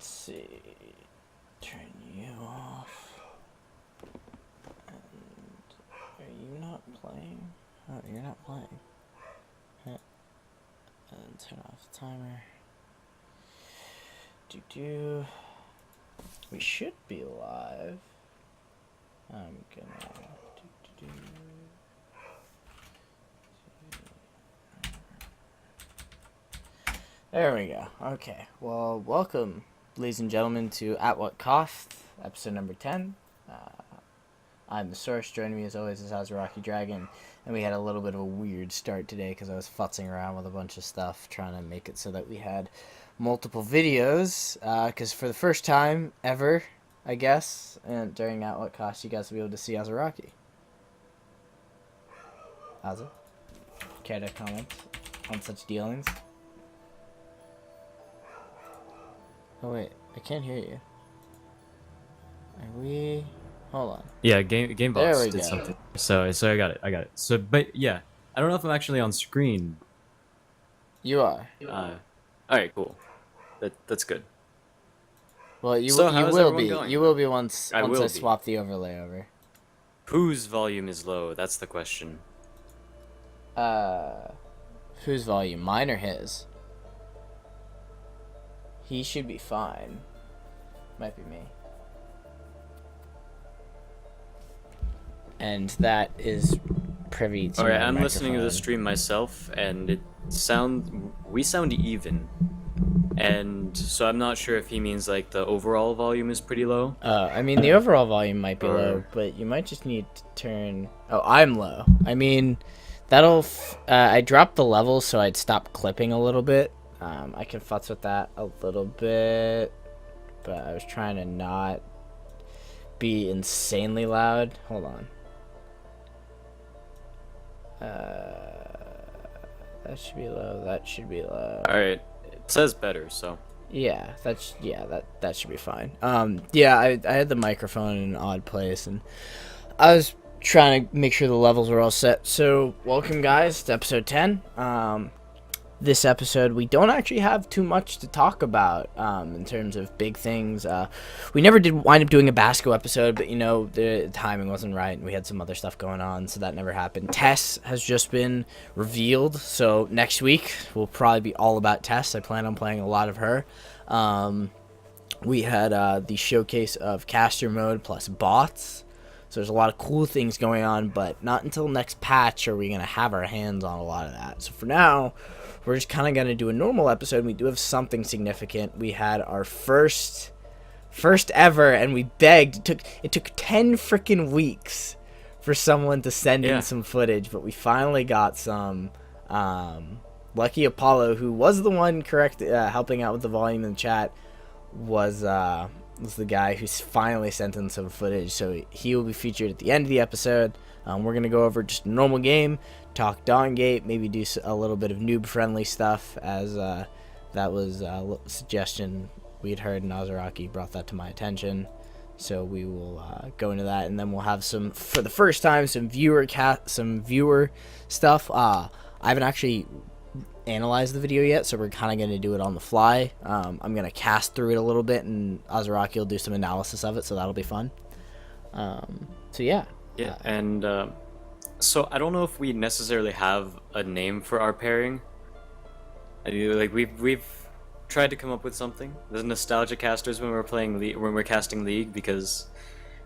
Let's see. Turn you off. And are you not playing? Oh, you're not playing. Huh. And turn off the timer. We should be live. I'm gonna There we go. Okay. Well, welcome, ladies and gentlemen, to At What Cost, episode number 10. I'm TheSource. Joining me, as always, is Azaraki Dragon. And we had a little bit of a weird start today because I was futzing around with a bunch of stuff, trying to make it so that we had multiple videos. Because for the first time ever, I guess, and during At What Cost, you guys will be able to see Azaraki. Aza? Care to comment on such dealings? Oh wait, I can't hear you. Are we? Hold on. Yeah, Gamebox did go. something. So I got it. So, but yeah, I don't know if I'm actually on screen. You are. All right, cool. That's good. Well, you So you how's will everyone be. going? You will be once I I will be. swap the overlay over. Whose volume is low? That's the question. Whose volume? Mine or his? He should be fine. Might be me. And that is privy to. All right, my I'm listening to the microphone. stream myself, and we sound even, and so I'm not sure if he means like the overall volume is pretty low. I mean, the overall volume might be low, Or- but you might just need to turn. Oh, I'm low. I mean, that'll. I dropped the level so I'd stop clipping a little bit. I can futz with that a little bit, but I was trying to not be insanely loud. Hold on. That should be low. That should be low. All right, it says better, so. Yeah, that should be fine. Yeah, I had the microphone in an odd place, and I was trying to make sure the levels were all set. So, welcome guys to episode 10. This episode, we don't actually have too much to talk about in terms of big things. We never did wind up doing a Basco episode, but the timing wasn't right, and we had some other stuff going on, so that never happened. Tess has just been revealed, so next week will probably be all about Tess. I plan on playing a lot of her. We had the showcase of caster mode plus bots. So there's a lot of cool things going on, but not until next patch are we going to have our hands on a lot of that. So for now, we're just kind of going to do a normal episode. We do have something significant. We had our first ever, and we begged. It took 10 freaking weeks for someone to send in some footage, but we finally got some. Lucky Apollo, who was the one helping out with the volume in the chat, was the guy who's finally sent in some footage, so he will be featured at the end of the episode. We're going to go over just a normal game, talk Dawngate, maybe do a little bit of noob-friendly stuff, as that was a suggestion we had heard, and Azaraki brought that to my attention. So we will go into that, and then we'll have for the first time, some viewer stuff. I haven't actually analyze the video yet, so we're kind of going to do it on the fly. I'm going to cast through it a little bit, and Azaraki will do some analysis of it, so that'll be fun. So yeah. Yeah, and so I don't know if we necessarily have a name for our pairing. I mean, like we've tried to come up with something. The nostalgia casters when we're casting League, because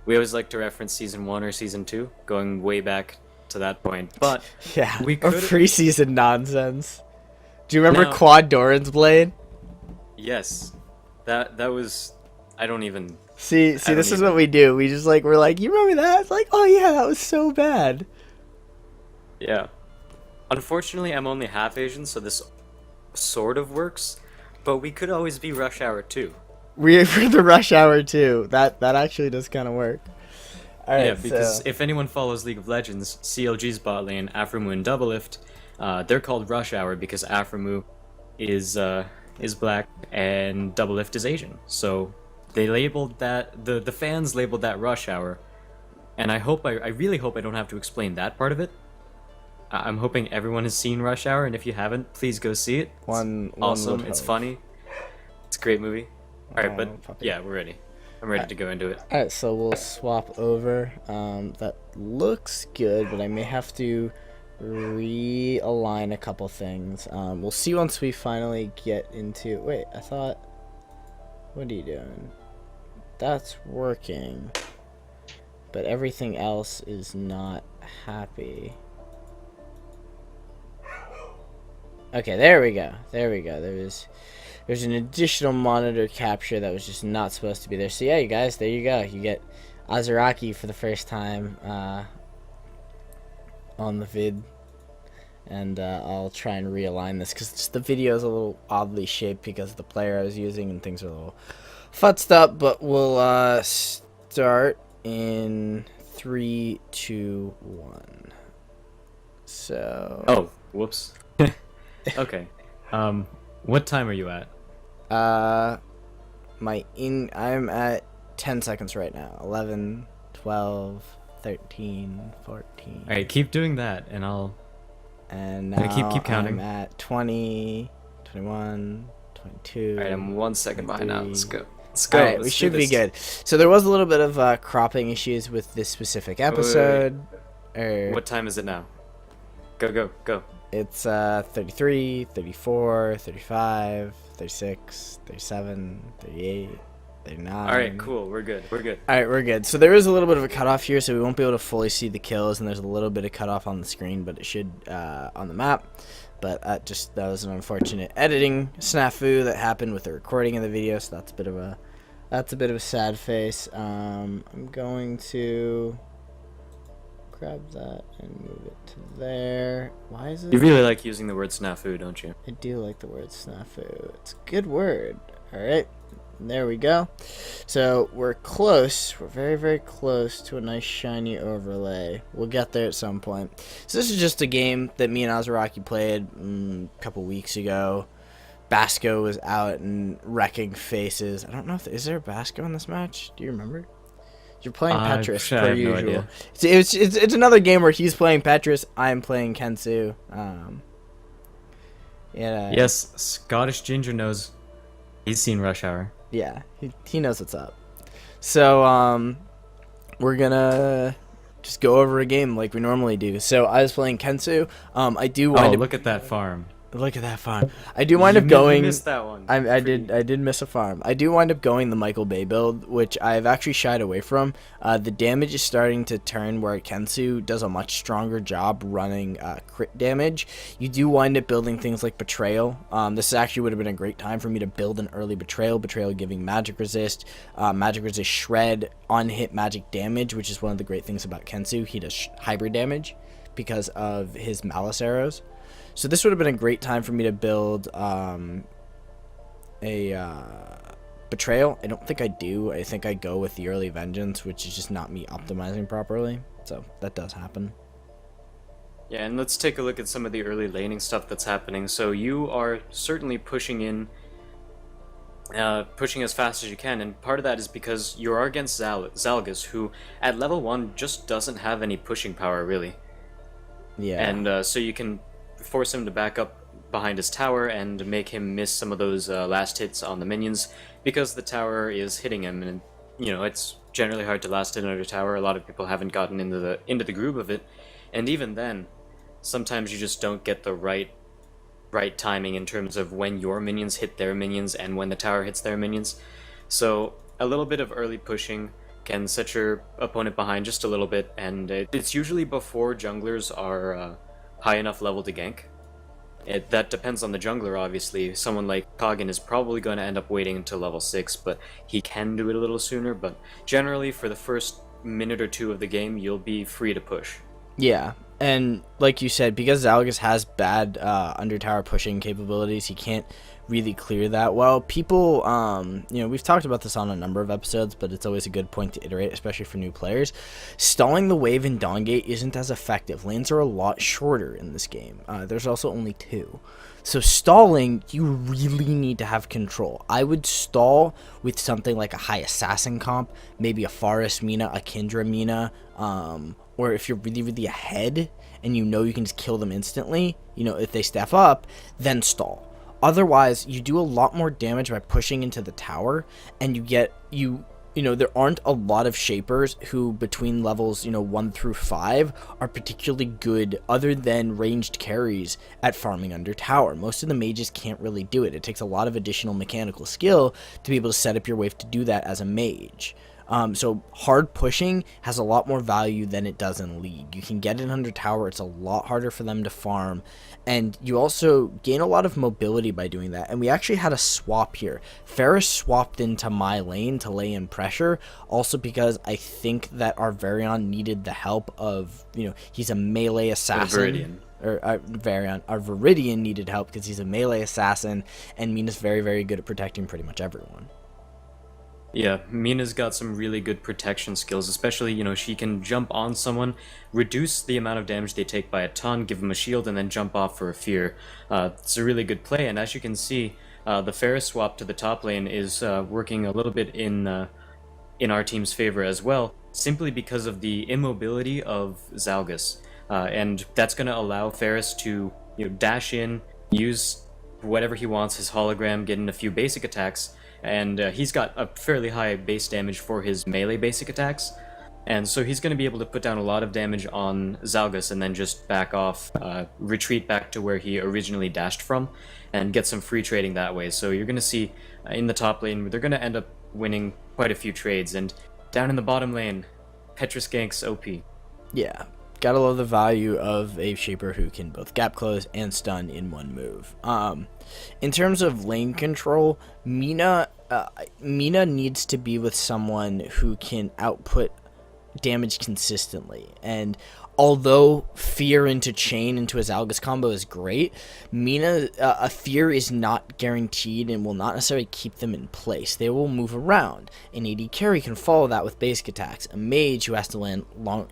we always like to reference season 1 or season 2, going way back to that point. But yeah, we or could preseason nonsense. Do you remember Now- Quad Doran's Blade? Yes, that was. I don't even. See, don't this is even- what we do. We're like, you remember that? It's like, oh yeah, that was so bad. Yeah. Unfortunately, I'm only half Asian, so this sort of works. But we could always be Rush Hour too. We're the Rush Hour too. That actually does kind of work. All right, Yeah, because so if anyone follows League of Legends, CLG's bot lane, Aframu and Doublelift, they're called Rush Hour because Aframu is black and Doublelift is Asian. So they labeled that the fans labeled that Rush Hour, and I really hope I don't have to explain that part of it. I'm hoping everyone has seen Rush Hour, and if you haven't, please go see it. It's one awesome. would It's hope. funny. It's a great movie. All right, but Oh, puppy. yeah, we're ready. I'm ready to go into it. Alright, so we'll swap over. That looks good, but I may have to realign a couple things. We'll see once we finally get into... Wait, I thought... What are you doing? That's working. But everything else is not happy. Okay, there we go. There we go. There's an additional monitor capture that was just not supposed to be there. So yeah, you guys, there you go. You get Azaraki for the first time on the vid. And I'll try and realign this because the video is a little oddly shaped because of the player I was using and things are a little futzed up. But we'll start in 3, 2, 1. So... Oh, whoops. Okay. What time are you at? I'm at 10 seconds right now. 11, 12, 13, 14. All right, keep doing that, and I'll. And now keep counting. I'm at 20, 21, 22. All right, I'm 1 second behind now. Let's go. Let's All go. right, we should be good. So there was a little bit of cropping issues with this specific episode. What time is it now? Go, go, go. It's 33, 34, 35, 36, 37, 38, 39. All right, cool. We're good. We're good. All right, we're good. So there is a little bit of a cutoff here, so we won't be able to fully see the kills, and there's a little bit of cutoff on the screen, but it should on the map. But that was an unfortunate editing snafu that happened with the recording of the video, so that's a bit of a sad face. I'm going to grab that and move it to there. Why is it? You really like using the word snafu, don't you? I do like the word snafu. It's a good word. All right. There we go. So we're close. We're very, very close to a nice shiny overlay. We'll get there at some point. So this is just a game that me and Azaraki played a couple weeks ago. Basco was out and wrecking faces. I don't know if is there a Basco in this match? Do you remember? You're playing Petrus per usual. No idea. It's another game where he's playing Petrus. I'm playing Kensu. Yeah. Yes, Scottish Ginger knows. He's seen Rush Hour. Yeah, he knows what's up. So we're gonna just go over a game like we normally do. So I was playing Kensu. I do wind up. Look at that farm. Look at that farm. I do wind up going. You missed that one. I did miss a farm. I do wind up going the Michael Bay build, which I've actually shied away from. The damage is starting to turn where Kensu does a much stronger job running crit damage. You do wind up building things like Betrayal. This actually would have been a great time for me to build an early Betrayal. Betrayal giving magic resist shred on hit magic damage, which is one of the great things about Kensu. He does hybrid damage because of his malice arrows. So this would have been a great time for me to build a Betrayal. I don't think I do. I think I go with the early Vengeance, which is just not me optimizing properly. So that does happen. Yeah, and let's take a look at some of the early laning stuff that's happening. So you are certainly pushing as fast as you can, and part of that is because you are against Zalgus, who at level 1 just doesn't have any pushing power, really. Yeah. And so you can force him to back up behind his tower and make him miss some of those last hits on the minions because the tower is hitting him, and it's generally hard to last hit under a tower. A lot of people haven't gotten into the groove of it, and even then, sometimes you just don't get the right timing in terms of when your minions hit their minions and when the tower hits their minions. So a little bit of early pushing can set your opponent behind just a little bit, and it's usually before junglers are high enough level to gank. That depends on the jungler, obviously. Someone like Kagan is probably going to end up waiting until level 6, but he can do it a little sooner. But generally, for the first minute or two of the game, you'll be free to push. Yeah, and like you said, because Zalgus has bad under tower pushing capabilities, he can't really clear that well. People, we've talked about this on a number of episodes, but it's always a good point to iterate, especially for new players. Stalling the wave in Dawngate isn't as effective. Lanes are a lot shorter in this game. There's also only 2. So stalling, you really need to have control. I would stall with something like a high assassin comp, maybe a Forest Mina, a Kindra Mina, or if you're really, really ahead and you can just kill them instantly, if they step up, then stall. Otherwise, you do a lot more damage by pushing into the tower, and there aren't a lot of shapers who between levels 1 through 5 are particularly good other than ranged carries at farming under tower. Most of the mages can't really do it. It takes a lot of additional mechanical skill to be able to set up your wave to do that as a mage. So hard pushing has a lot more value than it does in League. You can get it under tower, it's a lot harder for them to farm, and you also gain a lot of mobility by doing that. And we actually had a swap here. Ferris swapped into my lane to lay in pressure, also because I think that our Varian needed the help of, he's a melee assassin. Our Viridian needed help because he's a melee assassin, and Mina's very, very good at protecting pretty much everyone. Yeah, Mina's got some really good protection skills, especially, she can jump on someone, reduce the amount of damage they take by a ton, give them a shield, and then jump off for a fear. It's a really good play, and as you can see, the Ferris swap to the top lane is working a little bit in our team's favor as well, simply because of the immobility of Zalgus. And that's going to allow Ferris to dash in, use whatever he wants, his hologram, get in a few basic attacks, and he's got a fairly high base damage for his melee basic attacks, and so he's going to be able to put down a lot of damage on Zalgus and then just back off, retreat back to where he originally dashed from, and get some free trading that way. So you're going to see in the top lane, they're going to end up winning quite a few trades, and down in the bottom lane, Petrus ganks OP. Yeah. Gotta love the value of a shaper who can both gap close and stun in one move. In terms of lane control, Mina needs to be with someone who can output damage consistently, and although fear into chain into a Zalgus combo is great, Mina, a fear is not guaranteed and will not necessarily keep them in place. They will move around. An AD carry can follow that with basic attacks. A mage who has to land long,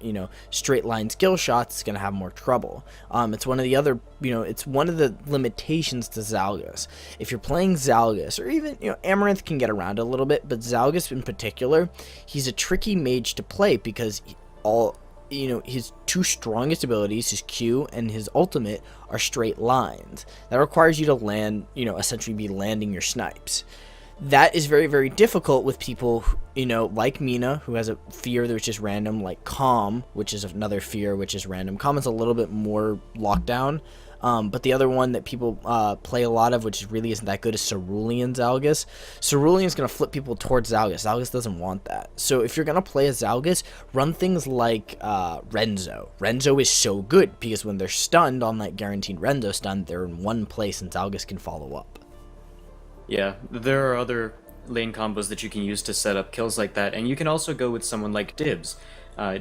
straight line skill shots is going to have more trouble. It's one of the other, it's one of the limitations to Zalgus. If you're playing Zalgus, or even, Amaranth can get around a little bit, but Zalgus in particular, he's a tricky mage to play because his two strongest abilities, his Q and his ultimate, are straight lines. That requires you to land, essentially be landing your snipes. That is very, very difficult with people, like Mina, who has a fear which is random, like Calm, which is another fear which is random. Calm is a little bit more lockdown. But the other one that people play a lot of, which really isn't that good, is Cerulean Zalgus. Cerulean is going to flip people towards Zalgus. Zalgus doesn't want that. So if you're going to play a Zalgus, run things like Renzo. Renzo is so good because when they're stunned on that guaranteed Renzo stun, they're in one place and Zalgus can follow up. Yeah, there are other lane combos that you can use to set up kills like that, and you can also go with someone like Dibs.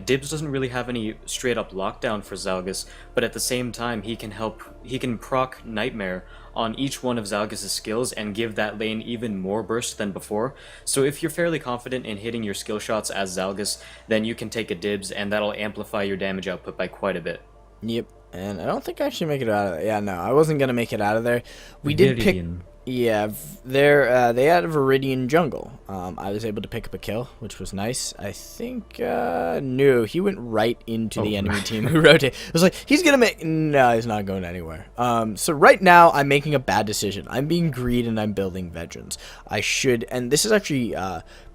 Dibs doesn't really have any straight up lockdown for Zalgus, but at the same time he can proc Nightmare on each one of Zalgus' skills and give that lane even more burst than before. So if you're fairly confident in hitting your skill shots as Zalgus, then you can take a Dibs and that'll amplify your damage output by quite a bit. Yep, and I don't think I actually make it out of there. Yeah, no, I wasn't going to make it out of there. We did pick... Yeah, they had a Viridian jungle. I was able to pick up a kill, which was nice. I think, no, he went right into the enemy team who rotated. I was like, he's going to make... No, he's not going anywhere. So right now, I'm making a bad decision. I'm being greedy and I'm building Vengeance. I should... And this is actually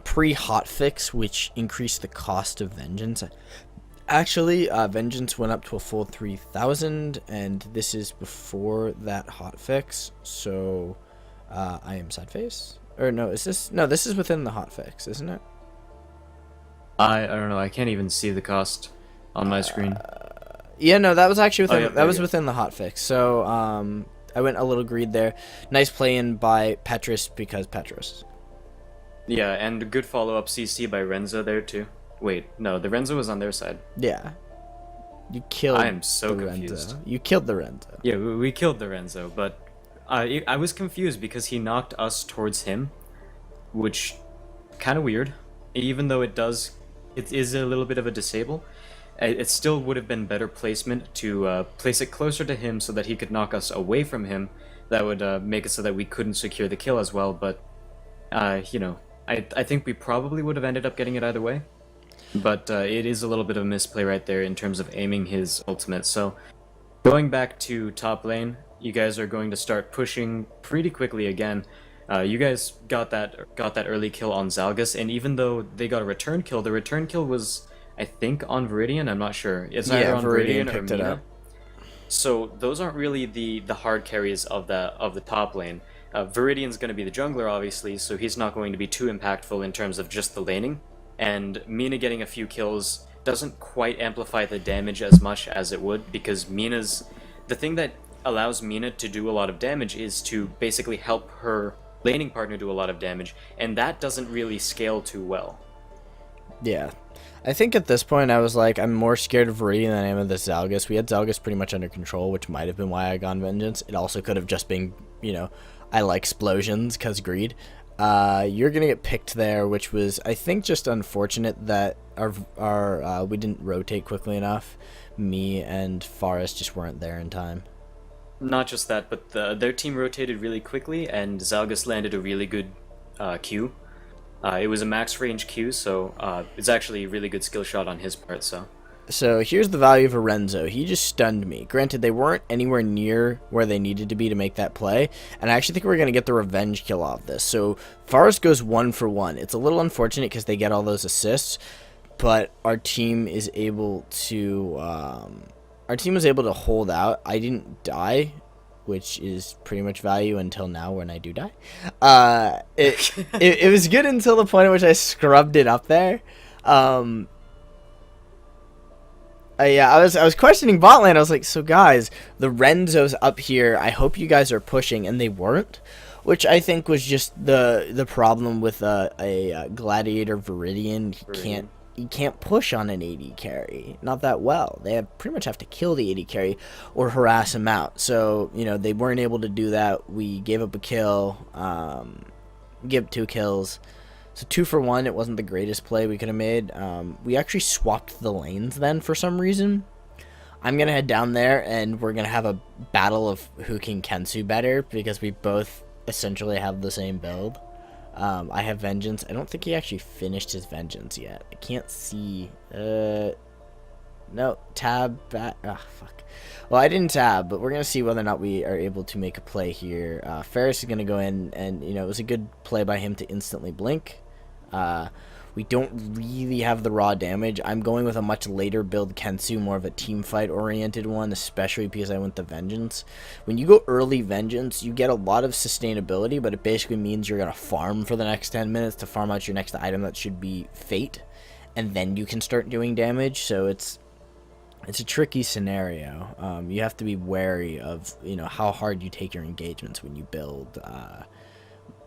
pre-hotfix, which increased the cost of Vengeance. Actually, Vengeance went up to a full 3,000, and this is before that hotfix, so... I am sad face, or no? Is this no? This is within the hotfix, isn't it? I don't know. I can't even see the cost on my screen. Yeah, no, that was actually within. Yeah, that was within the hotfix. So I went a little greed there. Nice play in by Petrus because Petrus. Yeah, and good follow up CC by Renzo there too. Wait, no, the Renzo was on their side. Yeah, you killed. I am so confused. Renzo. You killed the Renzo. Yeah, we killed the Renzo, but. I was confused because he knocked us towards him, which kind of weird. Even though it is a little bit of a disable, it still would have been better placement to place it closer to him so that he could knock us away from him. That would make it so that we couldn't secure the kill as well. But I think we probably would have ended up getting it either way. But it is a little bit of a misplay right there in terms of aiming his ultimate. So going back to top lane. you guys are going to start pushing pretty quickly again. You guys got that early kill on Zalgus, and even though they got a return kill, the return kill was, I think, on Viridian. I'm not sure. It's either on Viridian or Mina. So those aren't really the hard carries of the top lane. Viridian's going to be the jungler, obviously, so he's not going to be too impactful in terms of just the laning. And Mina getting a few kills doesn't quite amplify the damage as much as it would, because the thing that allows Mina to do a lot of damage is to basically help her laning partner do a lot of damage, and that doesn't really scale too well. Yeah. I think at this point I was like, I'm more scared of Viridian than I am of this Zalgus. We had Zalgus pretty much under control, which might have been why I got Vengeance. It also could have just been, I like explosions because greed. You're gonna get picked there, which was, I think, just unfortunate that our we didn't rotate quickly enough. Me and Forrest just weren't there in time. Not just that, but their team rotated really quickly, and Zalgus landed a really good Q. It was a max range Q, so it's actually a really good skill shot on his part. So here's the value of a Renzo. He just stunned me. Granted, they weren't anywhere near where they needed to be to make that play, and I actually think we're going to get the revenge kill off this. So Forrest goes 1 for 1. It's a little unfortunate because they get all those assists, but our team is able to hold out. I didn't die, which is pretty much value until now when I do die. It was good until the point at which I scrubbed it up there. Yeah, I was questioning bot lane. I was like, so guys, the Renzo's up here. I hope you guys are pushing, and they weren't, which I think was just the problem with a Gladiator Viridian. He can't push on an AD carry, not that well. They pretty much have to kill the AD carry or harass him out. So they weren't able to do that. We gave up a kill, gave up 2 kills. So 2 for 1, it wasn't the greatest play we could have made. We actually swapped the lanes then for some reason. I'm going to head down there, and we're going to have a battle of who can Kensu better, because we both essentially have the same build. I have Vengeance. I don't think he actually finished his Vengeance yet. I can't see. No, tab back. Ah, fuck. Well, I didn't tab, but we're going to see whether or not we are able to make a play here. Ferris is going to go in, and, it was a good play by him to instantly blink. We don't really have the raw damage. I'm going with a much later build Kensu, more of a team fight oriented one, especially because I went the Vengeance. When you go early Vengeance, you get a lot of sustainability, but it basically means you're going to farm for the next 10 minutes to farm out your next item that should be Fate, and then you can start doing damage. So it's a tricky scenario. You have to be wary of how hard you take your engagements when you build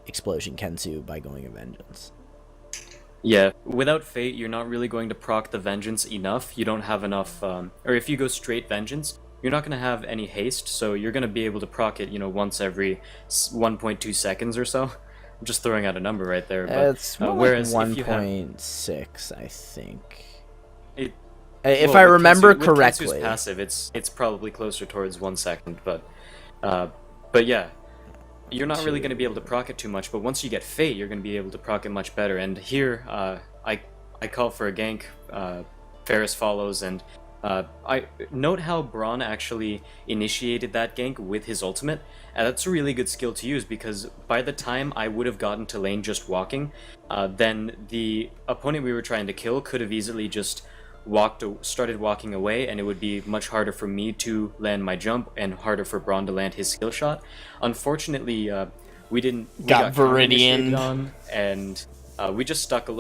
Explosion Kensu by going a Vengeance. Yeah, without Fate, you're not really going to proc the Vengeance enough. You don't have enough, or if you go straight Vengeance, you're not going to have any haste, so you're going to be able to proc it, once every 1.2 seconds or so. I'm just throwing out a number right there. But, it's more whereas like 1.6, I think. If I remember Kensu, correctly. With Kensu's passive, it's probably closer towards 1 second, but yeah. You're not really going to be able to proc it too much, but once you get Fate, you're going to be able to proc it much better. And here, I call for a gank. Ferris follows, and I note how Braun actually initiated that gank with his ultimate. And that's a really good skill to use, because by the time I would have gotten to lane just walking, then the opponent we were trying to kill could have easily just started walking away, and it would be much harder for me to land my jump and harder for Braun to land his skill shot. Unfortunately, we got Viridian on, and we just stuck there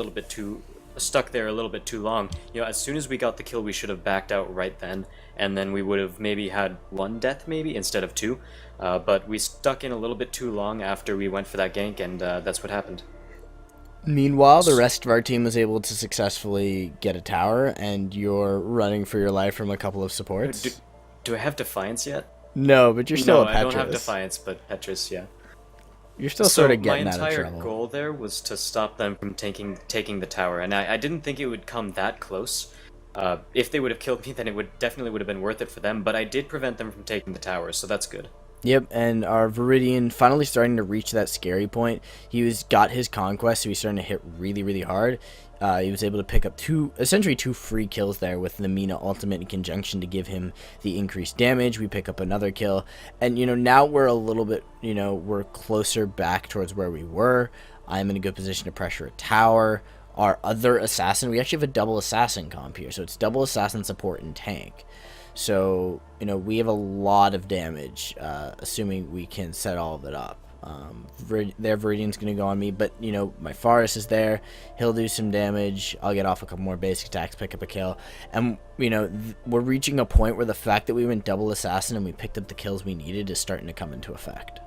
a little bit too long. As soon as we got the kill, we should have backed out right then, and then we would have maybe had 1 death instead of 2. But we stuck in a little bit too long after we went for that gank, and that's what happened. Meanwhile, the rest of our team was able to successfully get a tower, and you're running for your life from a couple of supports. Do I have Defiance yet? No, but you're still a Petrus. No, I don't have Defiance, but Petrus, yeah. You're still sort of getting out of trouble. My entire goal there was to stop them from taking the tower, and I didn't think it would come that close. If they would have killed me, then it definitely would have been worth it for them, but I did prevent them from taking the tower, so that's good. Yep, and our Viridian finally starting to reach that scary point. Got his conquest, so he's starting to hit really, really hard. He was able to pick up essentially two free kills there with the Mina ultimate in conjunction to give him the increased damage. We pick up another kill, and now we're a little bit, we're closer back towards where we were. I'm in a good position to pressure a tower. Our other assassin, we actually have a double assassin comp here, so it's double assassin support and tank. So, we have a lot of damage, assuming we can set all of it up. Their Viridian's going to go on me, but, my Forest is there. He'll do some damage. I'll get off a couple more basic attacks, pick up a kill. And, we're reaching a point where the fact that we went double assassin and we picked up the kills we needed is starting to come into effect.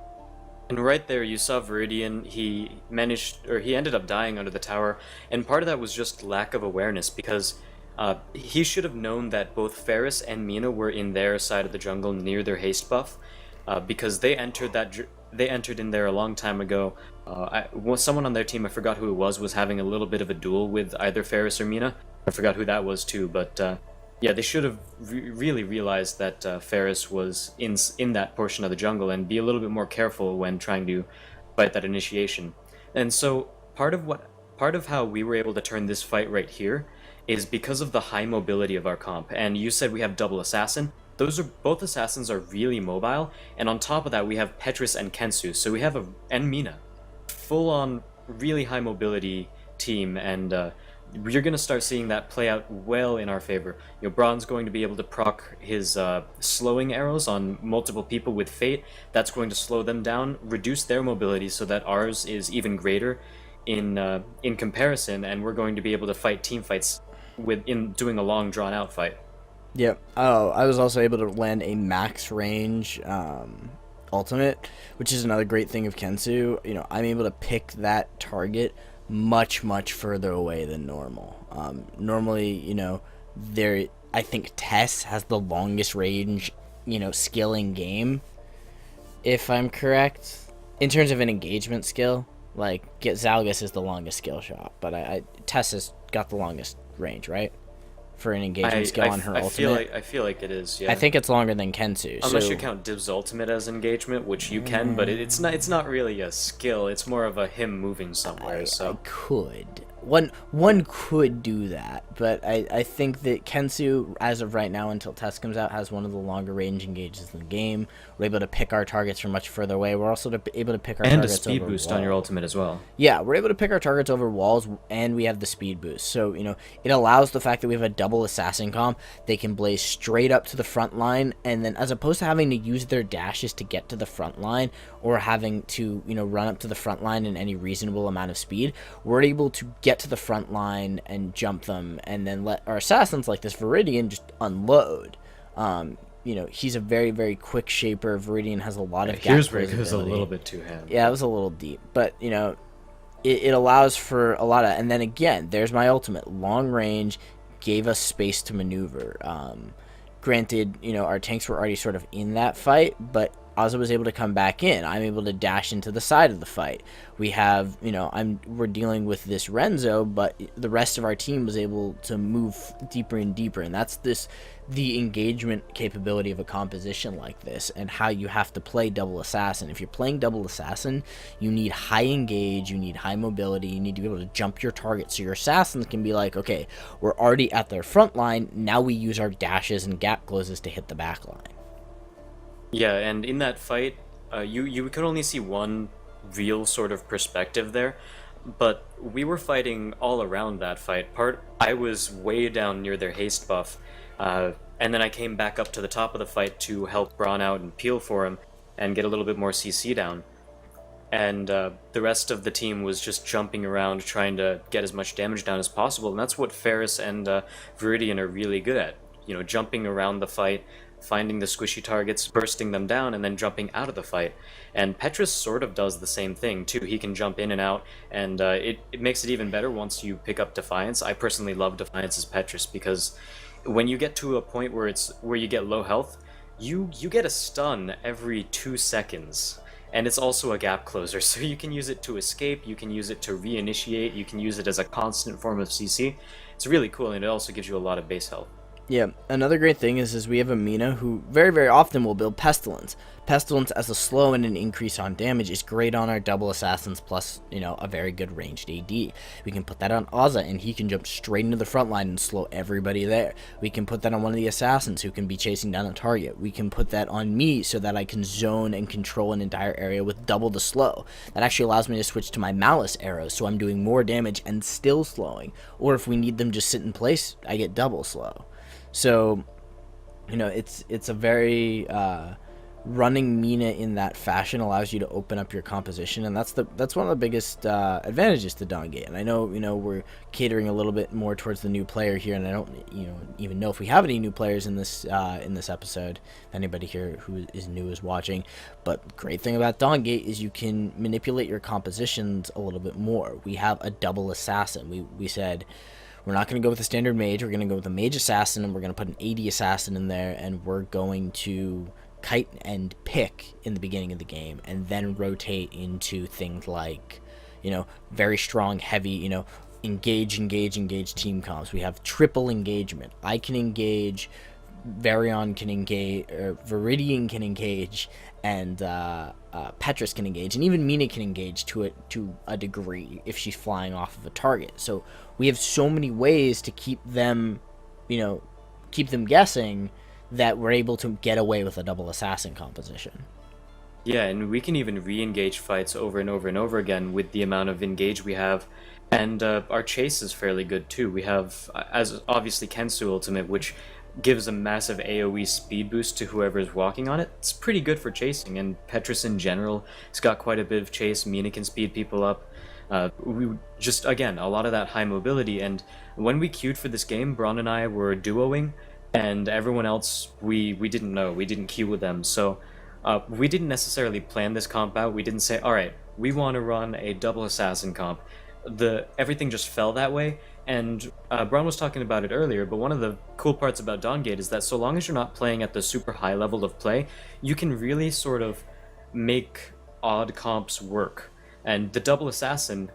And right there, you saw Viridian, he ended up dying under the tower, and part of that was just lack of awareness, because he should have known that both Ferris and Mina were in their side of the jungle near their haste buff, because they entered in there a long time ago. Someone on their team, I forgot who it was having a little bit of a duel with either Ferris or Mina. I forgot who that was too, but yeah, they should have really realized that Ferris was in that portion of the jungle and be a little bit more careful when trying to fight that initiation. And so part of how we were able to turn this fight right here is because of the high mobility of our comp. And you said we have double assassin. Both assassins are really mobile, and on top of that we have Petrus and Kensu. So we have and Mina, full on really high mobility team, and you're going to start seeing that play out well in our favor. Braun's going to be able to proc his slowing arrows on multiple people with Fate. That's going to slow them down, reduce their mobility so that ours is even greater in comparison, and we're going to be able to fight team fights in doing a long drawn out fight. Yep. Oh, I was also able to land a max range ultimate, which is another great thing of Kensu. I'm able to pick that target much, much further away than normal. Normally, I think Tess has the longest range, skill in game, if I'm correct, in terms of an engagement skill. Like, Zalgus is the longest skill shot, but Tess has got the longest range, right? For an engagement skill on her ultimate. I feel like it is, yeah. I think it's longer than Kensu. Unless you count Div's ultimate as engagement, which you can, but it's not really a skill. It's more of a him moving somewhere. I could. One could do that, but I think that Kensu, as of right now, until Test comes out, has one of the longer range engages in the game. We're able to pick our targets from much further away. We're also able to pick our targets over walls. And a speed boost on your ultimate as well. Yeah, we're able to pick our targets over walls, and we have the speed boost. So, it allows the fact that we have a double assassin comp. They can blaze straight up to the front line, and then as opposed to having to use their dashes to get to the front line, or having to, run up to the front line in any reasonable amount of speed, we're able to get to the front line and jump them, and then let our assassins like this Viridian just unload. He's a very, very quick shaper. Viridian has a lot of gap. Here's where it goes a little bit too heavy. Yeah, it was a little deep, but it allows for a lot of. And then again, there's my ultimate. Long range gave us space to maneuver. Granted, our tanks were already sort of in that fight, but Ozza was able to come back in. I'm able to dash into the side of the fight. We have, we're dealing with this Renzo, but the rest of our team was able to move deeper and deeper, and that's the engagement capability of a composition like this, and how you have to play double assassin. If you're playing double assassin, you need high engage, you need high mobility, you need to be able to jump your target, so your assassins can be like, okay, we're already at their front line, now we use our dashes and gap closes to hit the back line. Yeah, and in that fight, you could only see one real sort of perspective there, but we were fighting all around that fight. I was way down near their haste buff, and then I came back up to the top of the fight to help Braun out and peel for him and get a little bit more CC down. And the rest of the team was just jumping around trying to get as much damage down as possible, and that's what Ferris and Viridian are really good at. Jumping around the fight, finding the squishy targets, bursting them down, and then jumping out of the fight. And Petrus sort of does the same thing too. He can jump in and out, and it makes it even better once you pick up Defiance. I personally love Defiance's Petrus because when you get to a point where you get low health, you get a stun every 2 seconds. And it's also a gap closer, so you can use it to escape, you can use it to reinitiate, you can use it as a constant form of CC. It's really cool, and it also gives you a lot of base health. Yeah, another great thing is we have a Mina who very, very often will build Pestilence. Pestilence as a slow and an increase on damage is great on our double assassins plus, a very good ranged AD. We can put that on Azza and he can jump straight into the front line and slow everybody there. We can put that on one of the assassins who can be chasing down a target. We can put that on me so that I can zone and control an entire area with double the slow. That actually allows me to switch to my Malice arrows so I'm doing more damage and still slowing. Or if we need them just sit in place, I get double slow. So, it's a very running Mina in that fashion allows you to open up your composition, and that's one of the biggest advantages to Dawngate. And I know we're catering a little bit more towards the new player here, and I don't even know if we have any new players in this episode. If anybody here who is new is watching, but great thing about Dawngate is you can manipulate your compositions a little bit more. We have a double assassin. We said, we're not going to go with a standard mage. We're going to go with a mage assassin, and we're going to put an AD assassin in there, and we're going to kite and pick in the beginning of the game, and then rotate into things like, very strong, heavy, engage team comps. We have triple engagement. I can engage, Varion can engage, Viridian can engage, and Petrus can engage, and even Mina can engage to a degree if she's flying off of a target. So we have so many ways to keep them guessing that we're able to get away with a double assassin composition. Yeah, and we can even re-engage fights over and over and over again with the amount of engage we have. And our chase is fairly good too. We have, as obviously, Kensu Ultimate, which gives a massive AoE speed boost to whoever's walking on it. It's pretty good for chasing, and Petrus in general has got quite a bit of chase. Mina can speed people up. We just, again, a lot of that high mobility, and when we queued for this game, Braun and I were duoing, and everyone else, we didn't know. We didn't queue with them, so we didn't necessarily plan this comp out. We didn't say, alright, we want to run a double assassin comp. Everything just fell that way, and Braun was talking about it earlier, but one of the cool parts about Dawngate is that so long as you're not playing at the super high level of play, you can really sort of make odd comps work. And the double assassin,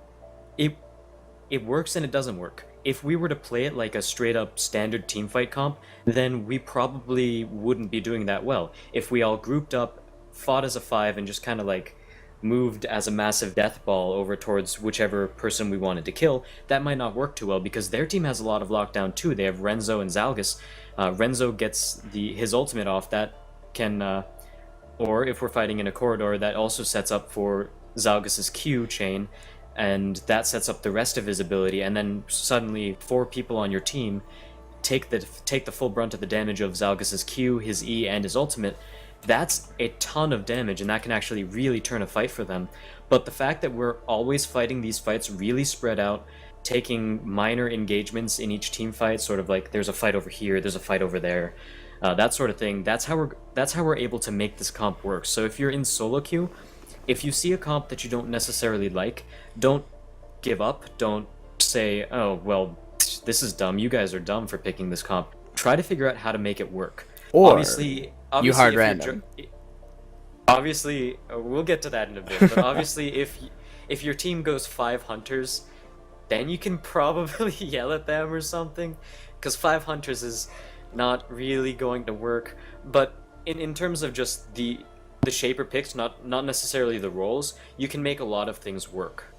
it works and it doesn't work. If we were to play it like a straight up standard teamfight comp, then we probably wouldn't be doing that well. If we all grouped up, fought as a 5, and just kind of like moved as a massive death ball over towards whichever person we wanted to kill, that might not work too well because their team has a lot of lockdown too. They have Renzo and Zalgus. Renzo gets his ultimate off, that can, or if we're fighting in a corridor, that also sets up for Zalgus's Q chain, and that sets up the rest of his ability, and then suddenly 4 people on your team take the full brunt of the damage of Zalgus's Q, his E, and his ultimate. That's a ton of damage, and that can actually really turn a fight for them. But the fact that we're always fighting these fights really spread out, taking minor engagements in each team fight, sort of like there's a fight over here, there's a fight over there, that sort of thing, that's how we're able to make this comp work. So if you're in solo queue, if you see a comp that you don't necessarily like, don't give up. Don't say, oh, well, this is dumb. You guys are dumb for picking this comp. Try to figure out how to make it work. Or obviously you hard random. Obviously, we'll get to that in a bit, but obviously if your team goes 5 hunters, then you can probably yell at them or something, because 5 hunters is not really going to work. But in terms of just the shaper picks, not necessarily the roles, you can make a lot of things work.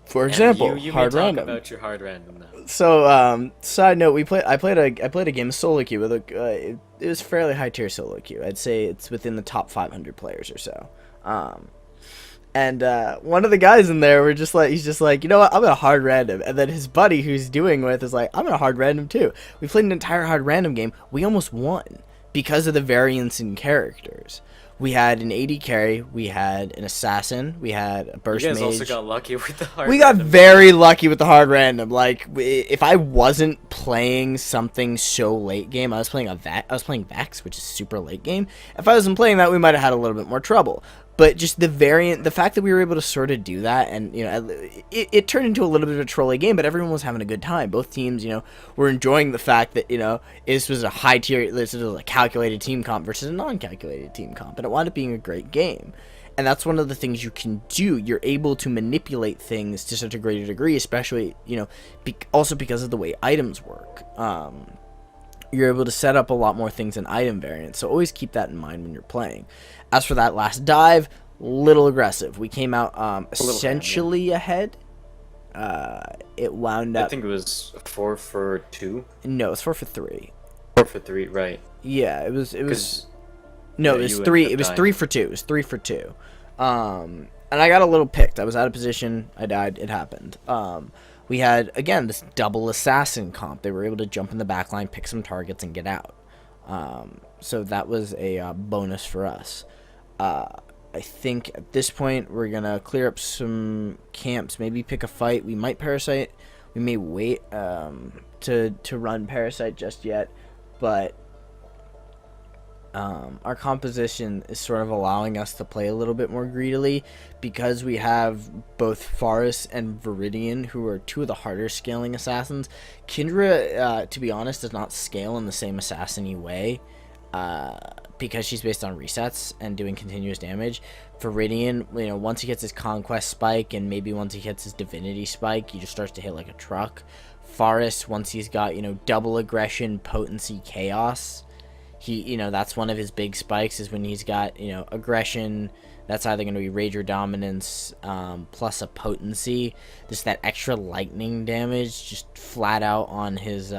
For example, you hard may talk random. about your hard random now. So, side note, I played a game of solo queue with it was fairly high tier solo queue. I'd say it's within the top 500 players or so. And one of the guys in there he's just like, you know what, I'm gonna hard random, and then his buddy who's doing with is like, I'm gonna hard random too. We played an entire hard random game. We almost won because of the variance in characters. We had an AD carry, we had an assassin, we had a burst mage. You guys also got lucky with the hard We got random. very lucky with the hard random. Like, if I wasn't playing something so late game, I was playing Vax, which is super late game. If I wasn't playing that, we might have had a little bit more trouble. But just the fact that we were able to sort of do that, and it turned into a little bit of a trolley game, but everyone was having a good time. Both teams, were enjoying the fact that this was a high tier, this was a calculated team comp versus a non-calculated team comp, and it wound up being a great game. And that's one of the things you can do. You're able to manipulate things to such a greater degree, especially also because of the way items work. you're able to set up a lot more things in item variants. So always keep that in mind when you're playing. As for that last dive, little aggressive. We came out essentially ahead. It wound up. I think it was 4 for 2. No, it's 4 for 3. 4 for 3, right? Yeah, it was. No, it was 3. It was 3 for 2. It was 3 for 2. And I got a little picked. I was out of position. I died. It happened. We had, again, this double assassin comp. They were able to jump in the back line, pick some targets, and get out. So that was a bonus for us. I think at this point we're going to clear up some camps, maybe pick a fight. We might Parasite. We may wait to run Parasite just yet. But our composition is sort of allowing us to play a little bit more greedily because we have both Faris and Viridian, who are two of the harder scaling assassins. Kindra, to be honest, does not scale in the same assassin-y way because she's based on resets and doing continuous damage. Viridian, once he gets his Conquest spike and maybe once he hits his Divinity spike, he just starts to hit like a truck. Faris, once he's got, double aggression, potency, chaos, he, that's one of his big spikes is when he's got, aggression. That's either going to be rage or dominance plus a potency. Just that extra lightning damage, just flat out on his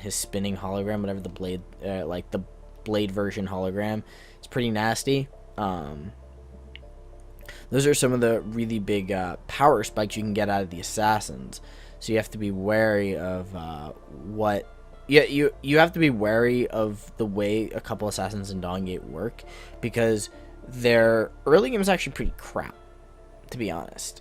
spinning hologram, whatever the blade, like the blade version hologram. It's pretty nasty. Those are some of the really big power spikes you can get out of the assassins. So you have to be wary of what. Yeah, you have to be wary of the way a couple assassins in Dawngate work, because their early game is actually pretty crap, to be honest.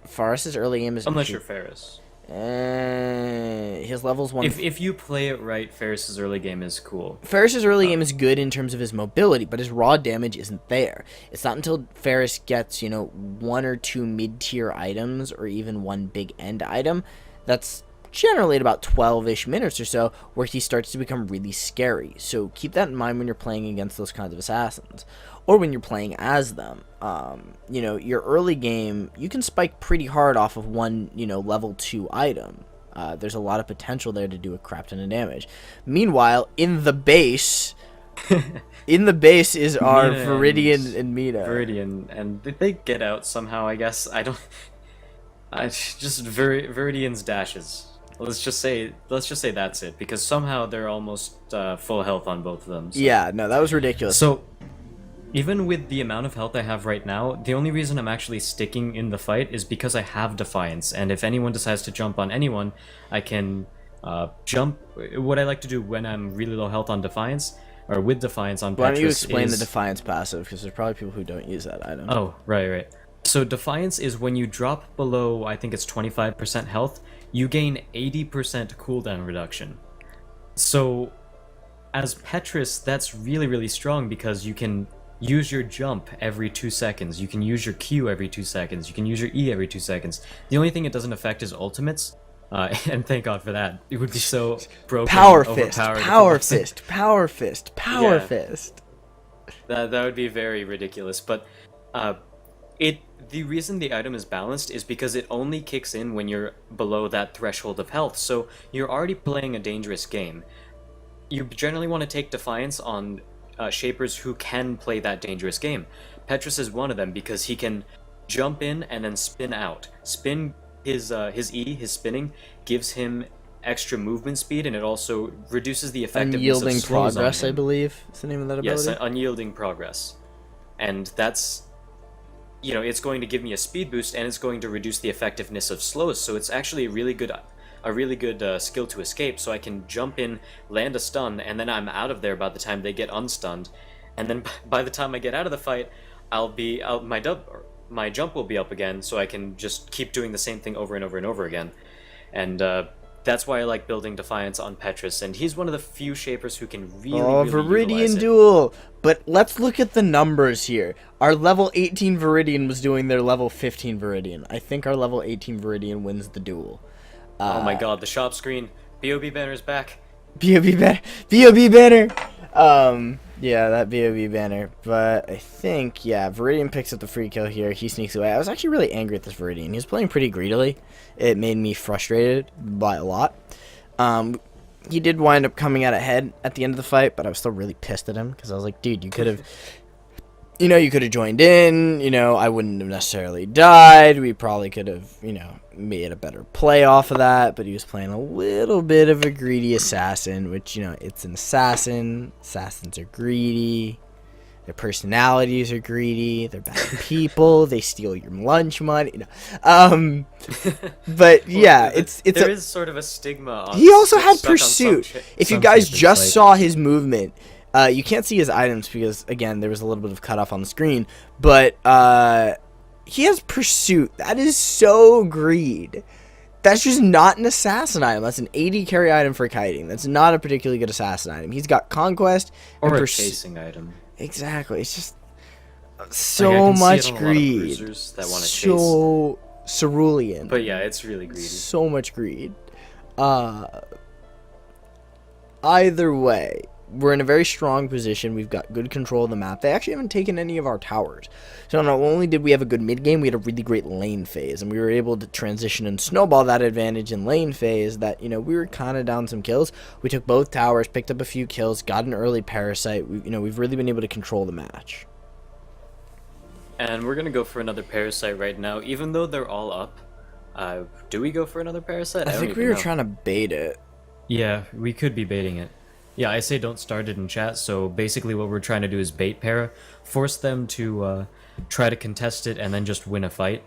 Faris's early game is unless you're Faris. His level's 1. If you play it right, Faris's early game is cool. Faris's early game is good in terms of his mobility, but his raw damage isn't there. It's not until Faris gets 1 or 2 mid-tier items or even one big end item that's generally at about 12-ish minutes or so where he starts to become really scary. So keep that in mind when you're playing against those kinds of assassins or when you're playing as them. Your early game, you can spike pretty hard off of one, level 2 item. There's a lot of potential there to do a crap ton of damage. Meanwhile, in the base is our Viridian and Mina. Viridian, and did they get out somehow, I guess? Viridian's dashes. Let's just say that's it, because somehow they're almost full health on both of them. So. Yeah, no, that was ridiculous. So, even with the amount of health I have right now, the only reason I'm actually sticking in the fight is because I have Defiance, and if anyone decides to jump on anyone, I can jump. What I like to do when I'm really low health on Defiance, or with Defiance on Petrus. Why don't you explain the Defiance passive, because there's probably people who don't use that item. Oh, right. So Defiance is when you drop below, I think it's 25% health, you gain 80% cooldown reduction. So as Petrus, that's really, really strong because you can use your jump every 2 seconds, you can use your Q every 2 seconds, you can use your E every 2 seconds. The only thing it doesn't affect is ultimates, and thank God for that. It would be so broken. Power fist. That would be very ridiculous, but the reason the item is balanced is because it only kicks in when you're below that threshold of health, so you're already playing a dangerous game. You generally want to take Defiance on Shapers who can play that dangerous game. Petrus is one of them because he can jump in and then spin out. His E, his spinning, gives him extra movement speed, and it also reduces the effectiveness Unyielding of slows Progress, on him. I believe is the name of that ability. Yes, Unyielding Progress. And that's... it's going to give me a speed boost, and it's going to reduce the effectiveness of slows, so it's actually a really good skill to escape, so I can jump in, land a stun, and then I'm out of there by the time they get unstunned. And then by the time I get out of the fight, my jump will be up again, so I can just keep doing the same thing over and over and over again. And that's why I like building Defiance on Petrus, and he's one of the few Shapers who can really Viridian utilize duel! But let's look at the numbers here. Our level 18 Viridian was doing their level 15 Viridian. I think our level 18 Viridian wins the duel. Oh my god, the shop screen. BOB banner's back. BOB banner! Yeah, that BOB banner. But I think, Viridian picks up the free kill here. He sneaks away. I was actually really angry at this Viridian. He was playing pretty greedily. It made me frustrated by a lot. He did wind up coming out ahead at the end of the fight, but I was still really pissed at him because I was like, dude, you could have, you could have joined in. I wouldn't have necessarily died. We probably could have, made a better play off of that. But he was playing a little bit of a greedy assassin, which, it's an assassin. Assassins are greedy. Their personalities are greedy. They're bad people. They steal your lunch money. But yeah, there is sort of a stigma on. He also had pursuit. If you guys just saw his movement, you can't see his items because again there was a little bit of cutoff on the screen. But he has pursuit. That is so greed. That's just not an assassin item. That's an 80 carry item for kiting. That's not a particularly good assassin item. He's got conquest or a chasing item. Exactly. It's just so much greed. That want to so cerulean. But yeah, it's really greedy. So much greed. Either way, we're in a very strong position. We've got good control of the map. They actually haven't taken any of our towers. So not only did we have a good mid game, we had a really great lane phase, and we were able to transition and snowball that advantage in lane phase. That we were kind of down some kills. We took both towers, picked up a few kills, got an early parasite. We've really been able to control the match. And we're gonna go for another parasite right now, even though they're all up. Do we go for another parasite? I think we were trying to bait it. Yeah, we could be baiting it. Yeah, I say don't start it in chat, so basically what we're trying to do is bait para, force them to try to contest it and then just win a fight.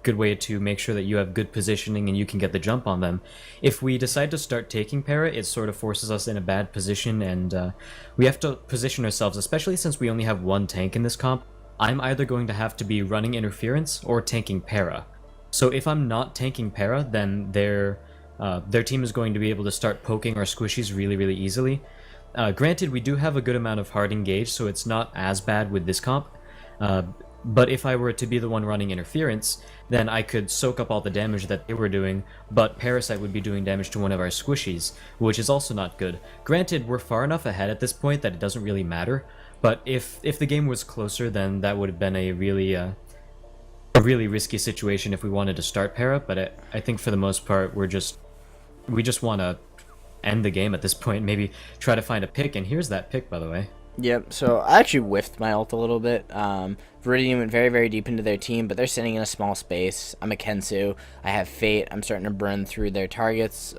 Good way to make sure that you have good positioning and you can get the jump on them. If we decide to start taking para, it sort of forces us in a bad position, and we have to position ourselves, especially since we only have one tank in this comp. I'm either going to have to be running interference or tanking para. So if I'm not tanking para, then their team is going to be able to start poking our squishies really, really easily. Granted, we do have a good amount of hard engage, so it's not as bad with this comp. But if I were to be the one running interference, then I could soak up all the damage that they were doing, but Parasite would be doing damage to one of our squishies, which is also not good. Granted, we're far enough ahead at this point that it doesn't really matter, but if the game was closer, then that would have been a really risky situation if we wanted to start Para, but I think for the most part, we just want to end the game at this point, maybe try to find a pick, and here's that pick, by the way. Yep, so I actually whiffed my ult a little bit. Viridian went very, very deep into their team, but they're sitting in a small space. I'm a Kensu. I have Fate. I'm starting to burn through their targets.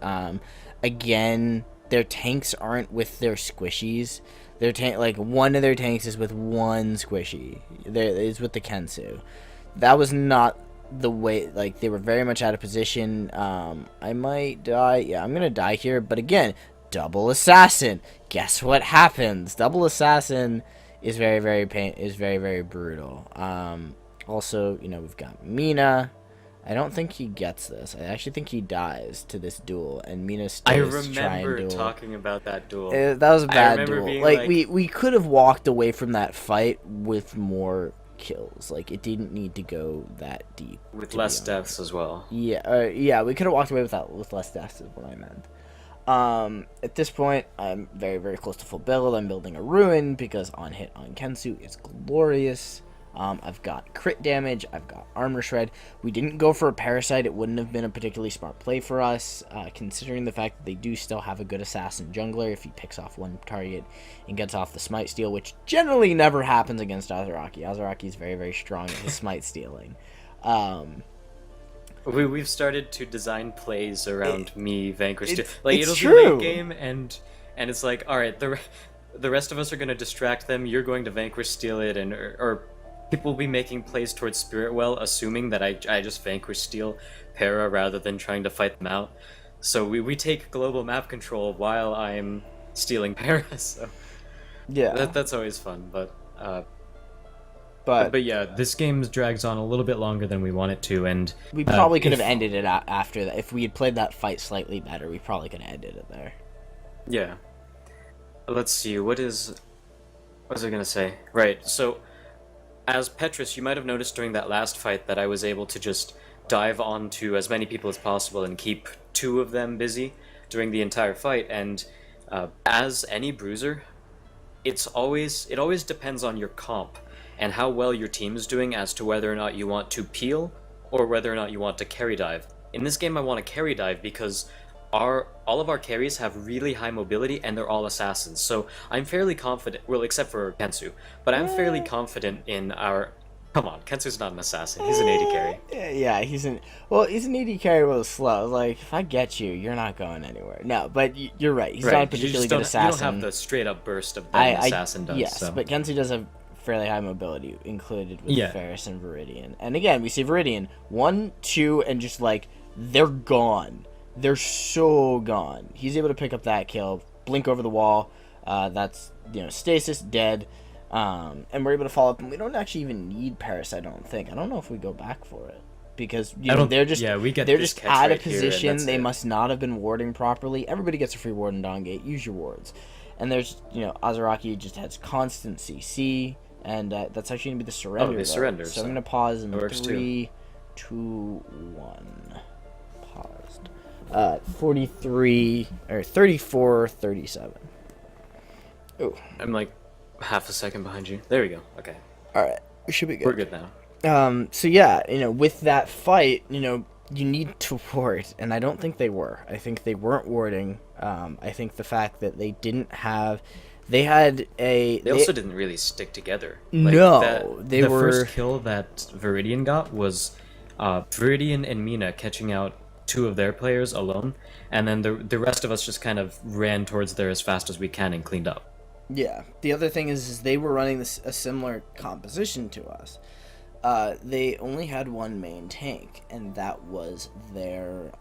Again, their tanks aren't with their squishies. Their tank, like, one of their tanks is with one squishy. It's with the Kensu. That was not the way, like, they were very much out of position. I might die. Yeah, I'm going to die here, but again, double assassin. Guess what happens? Double assassin is very, very brutal. Also, we've got Mina. I don't think he gets this. I actually think he dies to this duel, and Mina stays to try and duel. I remember talking about that duel. That was a bad duel. Like, we could have walked away from that fight with more kills. Like, it didn't need to go that deep. With less deaths as well. Yeah, we could have walked away with less deaths is what I meant. At this point, I'm very, very close to full build. I'm building a Ruin because on hit on Kensu is glorious. I've got crit damage. I've got armor shred. We didn't go for a parasite. It wouldn't have been a particularly smart play for us, considering the fact that they do still have a good assassin jungler if he picks off one target and gets off the smite steal, which generally never happens against Azaraki. Azaraki is very, very strong at his smite stealing. We've started to design plays around me vanquished. Like, it'll true. be late game, and it's like, all right, the rest of us are going to distract them. You're going to vanquish steal it, and or people will be making plays towards Spirit Well, assuming that I just vanquish steal Para rather than trying to fight them out. So we take global map control while I'm stealing Para. So yeah, that's always fun, but. But yeah, this game drags on a little bit longer than we want it to, and we probably could have ended it after that. If we had played that fight slightly better, we probably could have ended it there. Yeah. Let's see, what was I gonna say? Right, so as Petrus, you might have noticed during that last fight that I was able to just dive onto as many people as possible and keep two of them busy during the entire fight, and as any bruiser, it always depends on your comp and how well your team is doing as to whether or not you want to peel or whether or not you want to carry dive. In this game, I want to carry dive because all of our carries have really high mobility, and they're all assassins. So I'm fairly confident. Well, except for Kensu, but I'm fairly confident in our. Come on, Kensu's not an assassin. He's an AD carry. Yeah, he's an AD carry with a slow. Like, if I get you, you're not going anywhere. No, but you're right. He's not a particularly good assassin. You don't have the straight up burst of that an assassin does. Yes, so. But Kensu does have fairly high mobility included with Ferris and Viridian. And again, we see Viridian 1, 2, and just like they're gone. They're so gone. He's able to pick up that kill, blink over the wall. That's stasis dead. And we're able to follow up, and we don't actually even need Paris. I don't think. I don't know if we go back for it because they're just they're just out of position. They must not have been warding properly. Everybody gets a free ward in Dawngate. Use your wards. And there's Azaraki just has constant CC, and that's actually gonna be the surrender. The surrender. So I'm gonna pause in 3, 2, 1. Paused. 43 or 34, 37. Oh, I'm like half a second behind you. There we go. Okay. All right. We should be good. We're good now. So yeah, with that fight, you need to ward, and I don't think they were. I think they weren't warding. I think the fact that they didn't have, they also didn't really stick together. The first kill that Viridian got was Viridian and Mina catching out 2 of their players alone, and then the rest of us just kind of ran towards there as fast as we can and cleaned up. Yeah. The other thing is they were running a similar composition to us. They only had one main tank, and that was their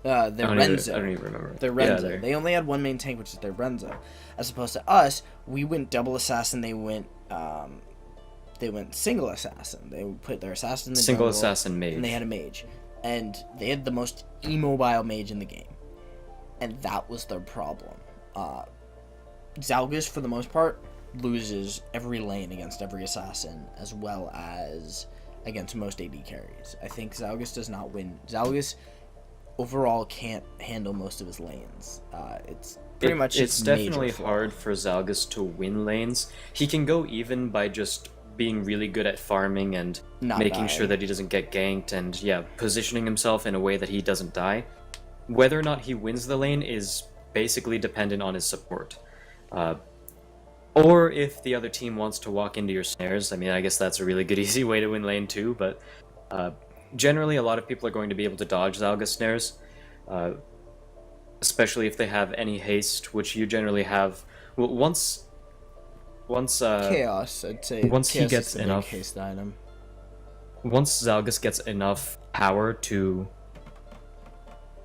Renzo. I don't even remember. Their Renzo. Yeah, they only had one main tank, which is their Renzo. As opposed to us, we went double assassin. They went single assassin. They put their assassin in the single jungle, assassin mage, and they had a mage, and they had the most immobile mage in the game. And that was their problem. Zalgus, for the most part, loses every lane against every assassin, as well as against most AD carries. I think Zalgus does not win. Zalgus overall can't handle most of his lanes. It's pretty much it's definitely hard for Zalgus to win lanes. He can go even by just being really good at farming and making sure that he doesn't get ganked and positioning himself in a way that he doesn't die. Whether or not he wins the lane is basically dependent on his support. Or if the other team wants to walk into your snares. I mean, I guess that's a really good, easy way to win lane too, but generally a lot of people are going to be able to dodge Zalgus snares, especially if they have any haste, which you generally have. Well, once Chaos, I'd say. Once Chaos he gets enough haste item. Once Zalgus gets enough power to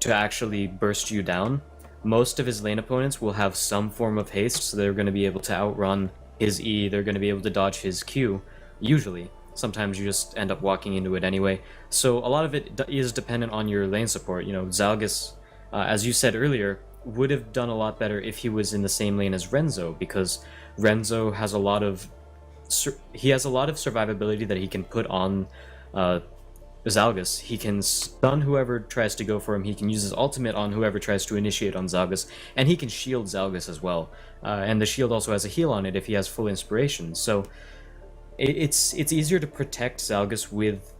actually burst you down, most of his lane opponents will have some form of haste, so they're going to be able to outrun his E, they're going to be able to dodge his Q, usually. Sometimes you just end up walking into it anyway. So a lot of it is dependent on your lane support. Zalgus, as you said earlier, would have done a lot better if he was in the same lane as Renzo, because Renzo has a lot of survivability that he can put on Zalgus. He can stun whoever tries to go for him, he can use his ultimate on whoever tries to initiate on Zalgus, and he can shield Zalgus as well. And the shield also has a heal on it if he has full inspiration. So it's easier to protect Zalgus with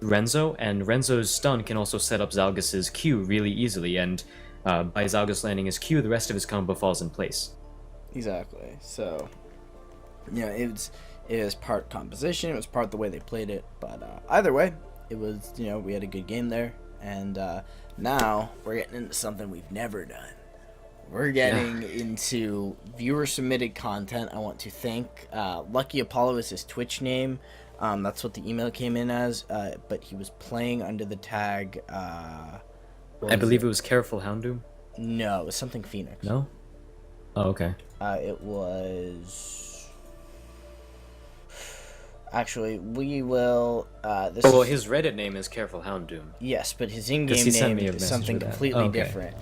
Renzo, and Renzo's stun can also set up Zalgus's Q really easily, and by Zalgus landing his Q, the rest of his combo falls in place. Exactly. So, it was part composition, it was part the way they played it, but either way, it was, we had a good game there, and now we're getting into something we've never done. We're getting into viewer-submitted content. I want to thank Lucky Apollo is his Twitch name. That's what the email came in as, but he was playing under the tag... I believe it was Careful Houndoom? No, it was something Phoenix. No? Oh, okay. It was... Actually, we will... his Reddit name is Careful Houndoom. Yes, but his in-game name is something completely different.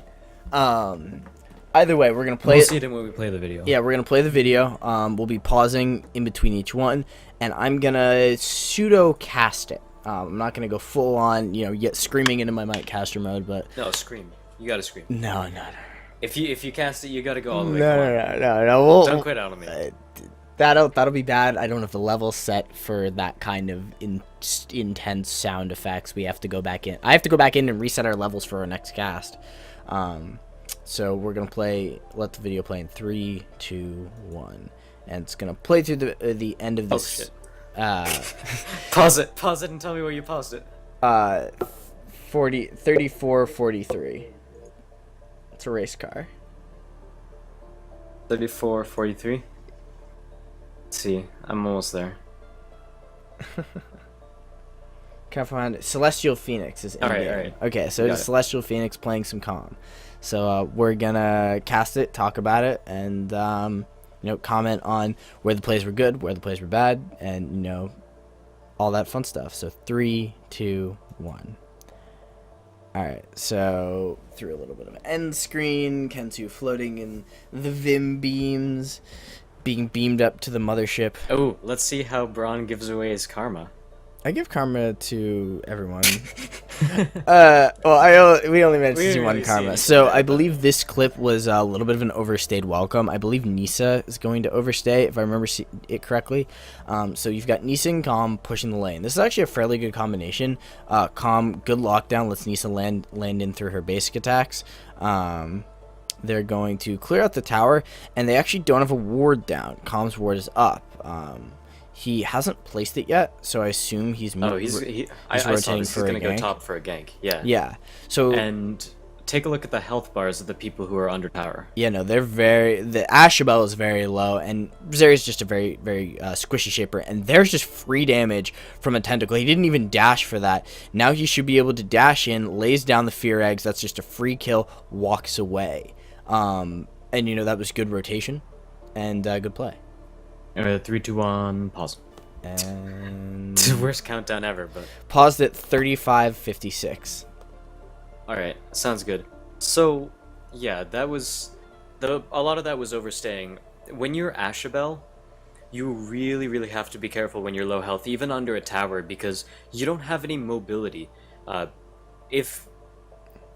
Either way, we're going to play We'll see it when we play the video. Yeah, we're going to play the video. We'll be pausing in between each one, and I'm going to pseudo-cast it. I'm not going to go full-on, yet screaming into my mic caster mode, but... No, scream. You got to scream. No. If you cast it, you got to go all the way. No. Don't quit out on me. That'll be bad. I don't have the level set for that kind of intense sound effects. We have to go back in. I have to go back in and reset our levels for our next cast. So we're gonna let the video play in 3, 2, 1, and it's gonna play through the end of this. Oh, shit. Pause it and tell me where you paused it. 34:43. It's a race car. 34:43. Let's see, I'm almost there. Can't find it. Celestial Phoenix is in All there. right. Okay, so it's Celestial Phoenix playing some calm. So we're gonna cast it, talk about it, and comment on where the plays were good, where the plays were bad, and all that fun stuff. So 3, 2, 1. All right, so through a little bit of an end screen, Kensu floating in the Vim beams, being beamed up to the mothership. Oh, let's see how Braun gives away his karma. I give karma to everyone. We only managed to see one karma. So I believe this clip was a little bit of an overstayed welcome. I believe Nisa is going to overstay, if I remember it correctly. So you've got Nisa and Calm pushing the lane. This is actually a fairly good combination. Calm, good lockdown, lets Nisa land in through her basic attacks. They're going to clear out the tower, and they actually don't have a ward down. Calm's ward is up. He hasn't placed it yet, so I assume he's rotating he's for gonna a go gank. top for a gank. Yeah. Yeah. So And take a look at the health bars of the people who are under tower. yeah, no, the Ashabel is very low, and Zeri's just a very, very squishy shaper, and there's just free damage from a tentacle. He didn't even dash for that. Now he should be able to dash in, lays down the fear eggs. That's just a free kill, walks away. And that was good rotation and good play. 3, 2, 1, pause. And It's the worst countdown ever, but paused at 35:56. alright, sounds good. So, yeah, that was a lot of that was overstaying. When you're Ashabel, you really, really have to be careful when you're low health, even under a tower, because you don't have any mobility. If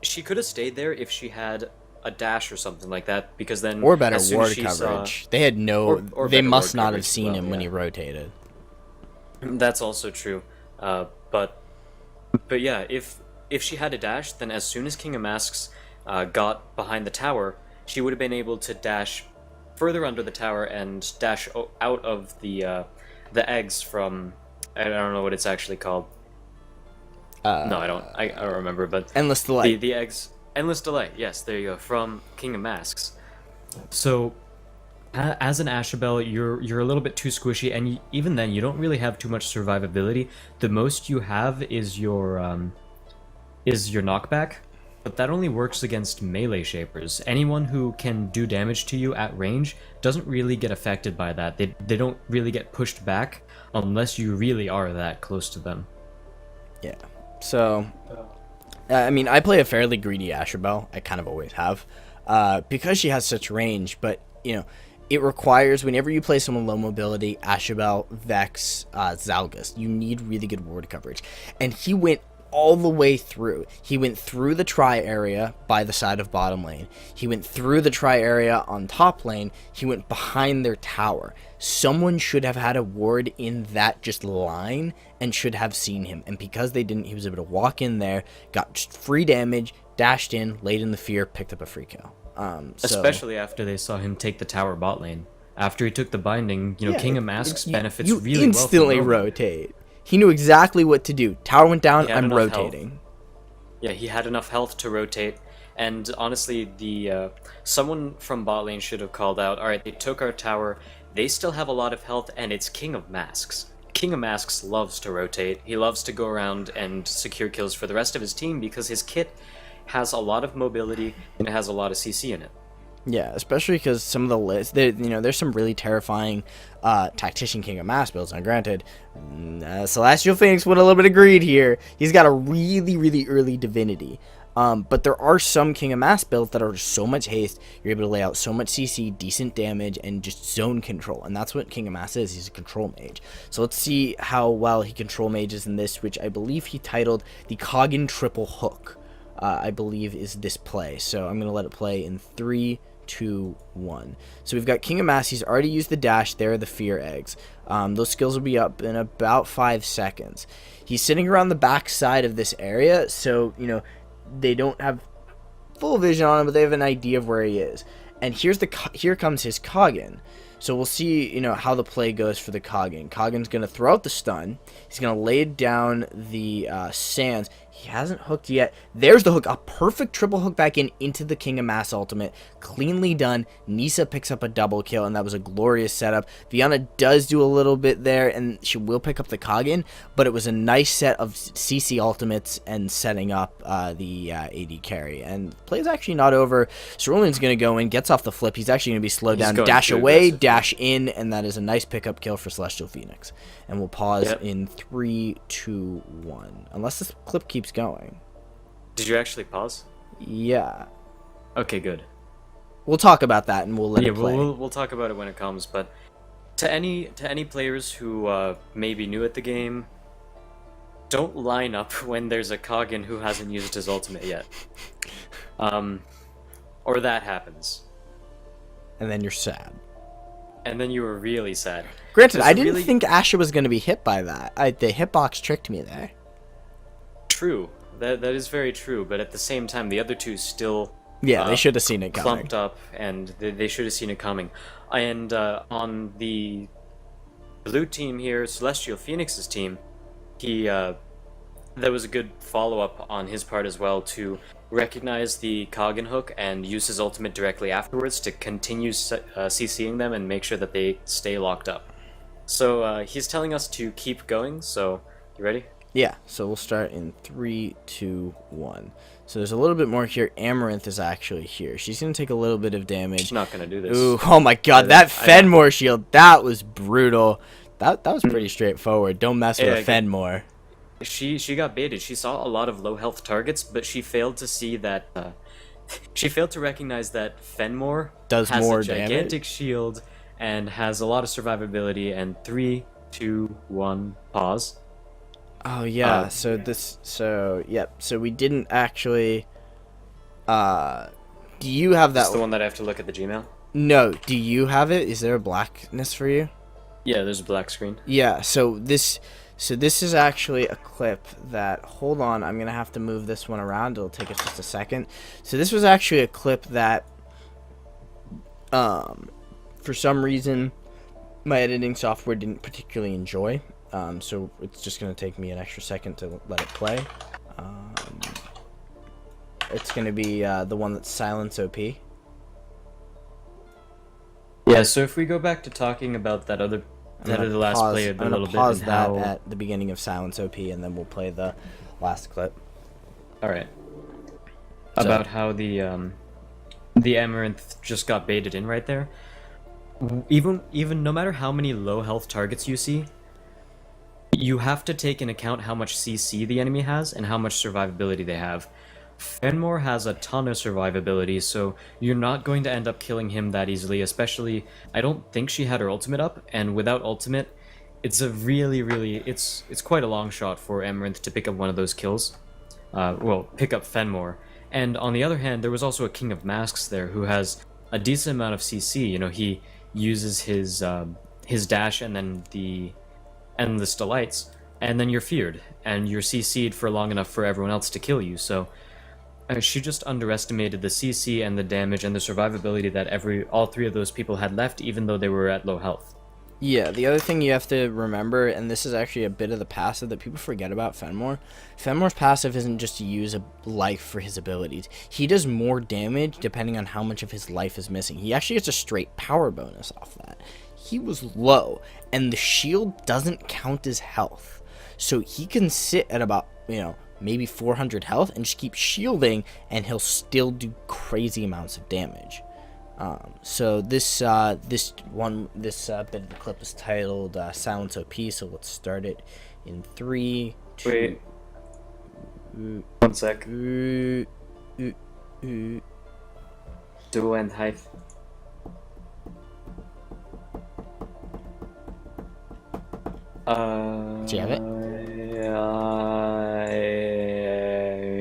she could have stayed there if she had a dash or something like that, because then Or better as soon ward as she coverage. They had no. or They better must ward not coverage have as seen well, him when yeah. he rotated. That's also true. But yeah, if she had a dash, then as soon as King of Masks got behind the tower, she would have been able to dash further under the tower and dash out of the eggs from, I don't know what it's actually called. No, I don't remember, but Endless Delay. the eggs, Endless Delay. Yes, there you go, from King of Masks. So as an Ashabel, you're a little bit too squishy, and even then, you don't really have too much survivability. The most you have is your knockback, but that only works against melee shapers. Anyone who can do damage to you at range doesn't really get affected by that. They don't really get pushed back unless you really are that close to them. Yeah. So, I play a fairly greedy Ashabel. I kind of always have, because she has such range. But it requires, whenever you play someone low mobility, Ashabel, Vex, Zalgus, you need really good ward coverage. And he went all the way through. He went through the tri area by the side of bottom lane. He went through the tri area on top lane. He went behind their tower. Someone should have had a ward in that just line and should have seen him. And because they didn't, he was able to walk in there, got just free damage, dashed in, laid in the fear, picked up a free kill. Especially after they saw him take the tower bot lane. After he took the binding, King of Masks benefits really well. You instantly rotate. He knew exactly what to do. Tower went down, I'm rotating. Health. Yeah, he had enough health to rotate. And honestly, someone from bot lane should have called out, alright, they took our tower, they still have a lot of health, and it's King of Masks. King of Masks loves to rotate. He loves to go around and secure kills for the rest of his team because his kit has a lot of mobility and it has a lot of CC in it. Yeah, especially because some of the lists, there's some really terrifying Tactician King of Mass builds. Now, granted, Celestial Phoenix went a little bit of greed here. He's got a really, really early Divinity. But there are some King of Mass builds that are so much haste, you're able to lay out so much CC, decent damage, and just zone control. And that's what King of Mass is. He's a control mage. So let's see how well he control mages in this, which I believe he titled the Koggin Triple Hook. I believe is this play. So I'm going to let it play in 3, 2, 1. So we've got King of Mass. He's already used the dash. There are the fear eggs. Those skills will be up in about 5 seconds. He's sitting around the back side of this area, so, you know, they don't have full vision on him, but they have an idea of where he is. And here comes his Koggin. So we'll see, you know, how the play goes for the Koggin. Koggin's going to throw out the stun. He's going to lay down the sands. He hasn't hooked yet. There's the hook. A perfect triple hook back into the King of Mass ultimate. Cleanly done. Nisa picks up a double kill, and that was a glorious setup. Viana does do a little bit there, and she will pick up the Koggin, but it was a nice set of CC ultimates and setting up the AD carry. And the play is actually not over. Cerulean's going to go in, gets off the flip. He's actually going to be slowed down. Dash away, dash in, and that is a nice pickup kill for Celestial Phoenix. And we'll pause in 3, 2, 1. Unless this clip keeps going. Did you actually pause? Yeah. Okay, good. We'll talk about that, and we'll let it play. We'll talk about it when it comes. But to any players who may be new at the game, don't line up when there's a Koggin who hasn't used his ultimate yet. Or that happens. And then you're sad. And then you were really sad. Granted, I didn't think Asha was going to be hit by that. The hitbox tricked me there. True. That is very true. But at the same time, the other two still... Yeah, they should have seen it coming. Clumped up, and they should have seen it coming. And on the blue team here, Celestial Phoenix's team, that was a good follow-up on his part as well to recognize the Koggin hook and use his ultimate directly afterwards to continue CCing them and make sure that they stay locked up. So he's telling us to keep going, so you ready? Yeah, so we'll start in 3, 2, 1. So there's a little bit more here. Amaranth is actually here. She's going to take a little bit of damage. She's not going to do this. Ooh, oh my god, that Fenmore shield, that was brutal. That was pretty straightforward. Don't mess with a Fenmore. She got baited. She saw a lot of low health targets, but she failed to see that... she failed to recognize that Fenmore does has more a gigantic damage? shield and has a lot of survivability. And 3, 2, 1, pause. Oh yeah, so we didn't actually do you have that? That's the one that I have to look at the Gmail? No, do you have it? Is there a blackness for you? Yeah, there's a black screen. Yeah, so this is actually a clip that, hold on, I'm gonna have to move this one around, it'll take us just a second. So this was actually a clip that for some reason my editing software didn't particularly enjoy. So it's just going to take me an extra second to let it play. It's going to be the one that's Silence OP. Yeah, so if we go back to talking about that other last play a little bit. I'm going to pause that at the beginning of Silence OP, and then we'll play the last clip. Alright. About how the Amaranth just got baited in right there. Even no matter how many low health targets you see, you have to take into account how much CC the enemy has and how much survivability they have. Fenmore has a ton of survivability, so you're not going to end up killing him that easily, especially, I don't think she had her ultimate up, and without ultimate, it's a it's quite a long shot for Amaranth to pick up one of those kills. Pick up Fenmore. And on the other hand, there was also a King of Masks there who has a decent amount of CC. You know, he uses his dash and then the endless delights, and then you're feared, and you're CC'd for long enough for everyone else to kill you, so she just underestimated the CC and the damage and the survivability that all three of those people had left, even though they were at low health. Yeah, the other thing you have to remember, and this is actually a bit of the passive that people forget about Fenmore, Fenmore's passive isn't just to use a life for his abilities. He does more damage depending on how much of his life is missing. He actually gets a straight power bonus off that. He was low, and the shield doesn't count as health. So he can sit at about, maybe 400 health and just keep shielding, and he'll still do crazy amounts of damage. So this bit of the clip is titled Silence OP, so let's start it in 3, 2... Wait. 1 sec. Dual and height. Do you have it?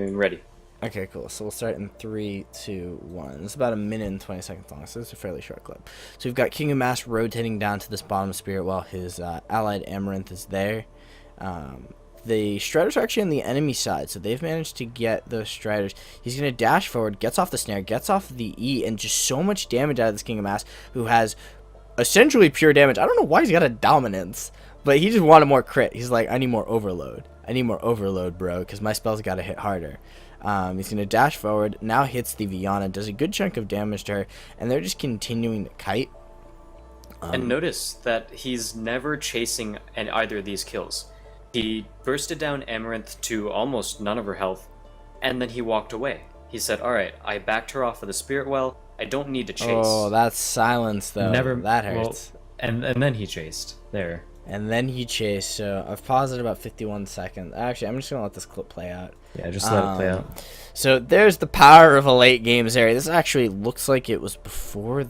I'm ready. Okay, cool. So we'll start in 3, 2, 1. It's about a minute and 20 seconds long, so it's a fairly short clip. So we've got King of Mass rotating down to this bottom spirit while his allied Amaranth is there. The Striders are actually on the enemy side, so they've managed to get those Striders. He's going to dash forward, gets off the snare, gets off the E, and just so much damage out of this King of Mass, who has essentially pure damage. I don't know why he's got a dominance, but he just wanted more crit. He's like, I need more overload. I need more overload, bro, because my spells got to hit harder. He's going to dash forward, now hits the Viana, does a good chunk of damage to her, and they're just continuing to kite. And notice that he's never chasing either of these kills. He bursted down Amaranth to almost none of her health, and then he walked away. He said, alright, I backed her off of the Spirit Well, I don't need to chase. Oh, that's silence, though. That hurts. Well, and then he chased. There. And then he chased, so I've paused at about 51 seconds. Actually, I'm just going to let this clip play out. Yeah, just let it play out. So there's the power of a late game Zeri. This actually looks like it was before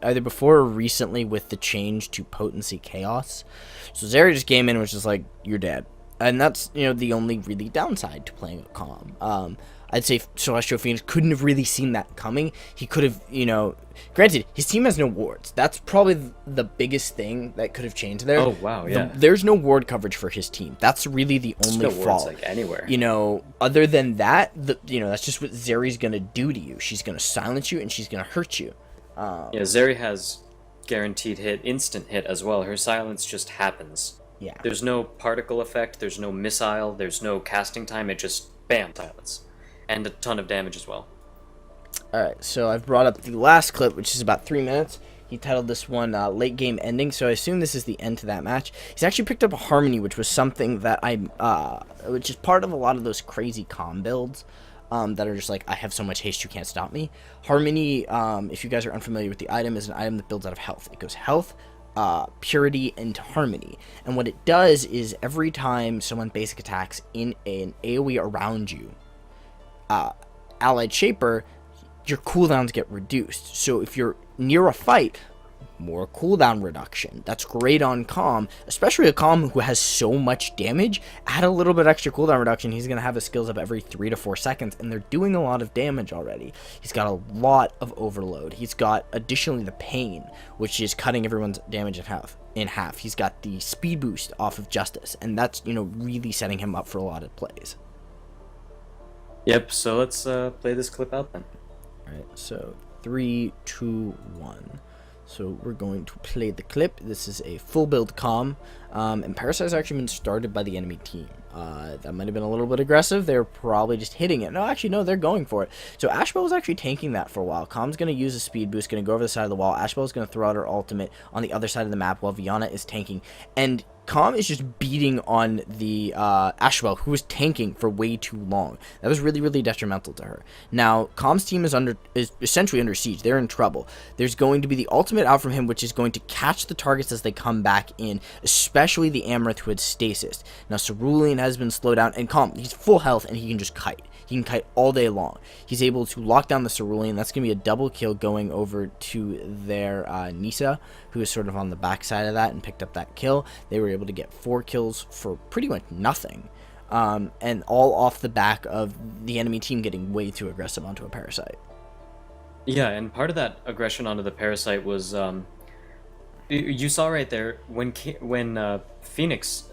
either before or recently with the change to Potency Chaos. So Zeri just came in and was just like, you're dead. And that's, the only really downside to playing a Calm. I'd say Celestial Phoenix couldn't have really seen that coming. He could have, granted, his team has no wards. That's probably the biggest thing that could have changed there. Oh, wow, yeah. There's no ward coverage for his team. That's really the only fault. Wards, like, anywhere. Other than that, that's just what Zeri's going to do to you. She's going to silence you, and she's going to hurt you. Zeri has guaranteed hit, instant hit as well. Her silence just happens. Yeah. There's no particle effect, there's no missile, there's no casting time, it just, bam, silence. And a ton of damage as well. Alright, so I've brought up the last clip, which is about 3 minutes. He titled this one Late Game Ending, so I assume this is the end to that match. He's actually picked up a Harmony, which was something that which is part of a lot of those crazy comm builds that are just like, I have so much haste, you can't stop me. Harmony, if you guys are unfamiliar with the item, is an item that builds out of health. It goes health, purity, and harmony. And what it does is every time someone basic attacks in an AoE around you, allied shaper, your cooldowns get reduced. So if you're near a fight, more cooldown reduction. That's great on Calm, especially a Calm who has so much damage. Add a little bit extra cooldown reduction, he's going to have his skills up every 3 to 4 seconds, and they're doing a lot of damage already. He's got a lot of overload. He's got additionally the pain, which is cutting everyone's damage in half. He's got the speed boost off of Justice, and that's, really setting him up for a lot of plays. Yep, so let's play this clip out then. Alright, so 3, 2, 1. So we're going to play the clip. This is a full build Calm, and Parasite's actually been started by the enemy team. That might have been a little bit aggressive. They're probably just hitting it. No, actually, no, they're going for it. So Ashbel was actually tanking that for a while. Calm's going to use a speed boost, going to go over the side of the wall. Ashbel is going to throw out her ultimate on the other side of the map while Viana is tanking. And Calm is just beating on the Ashbel, who was tanking for way too long. That was really, really detrimental to her. Now, Calm's team is essentially under siege. They're in trouble. There's going to be the ultimate out from him, which is going to catch the targets as they come back in, especially the Amaranth who had stasis. Now, Cerulean has been slowed down, and Calm, he's full health, and he can just kite. He can kite all day long. He's able to lock down the Cerulean. That's going to be a double kill going over to their Nisa, who is sort of on the backside of that and picked up that kill. They were able to get 4 kills for pretty much nothing. And all off the back of the enemy team getting way too aggressive onto a Parasite. Yeah, and part of that aggression onto the Parasite was, you saw right there, when Phoenix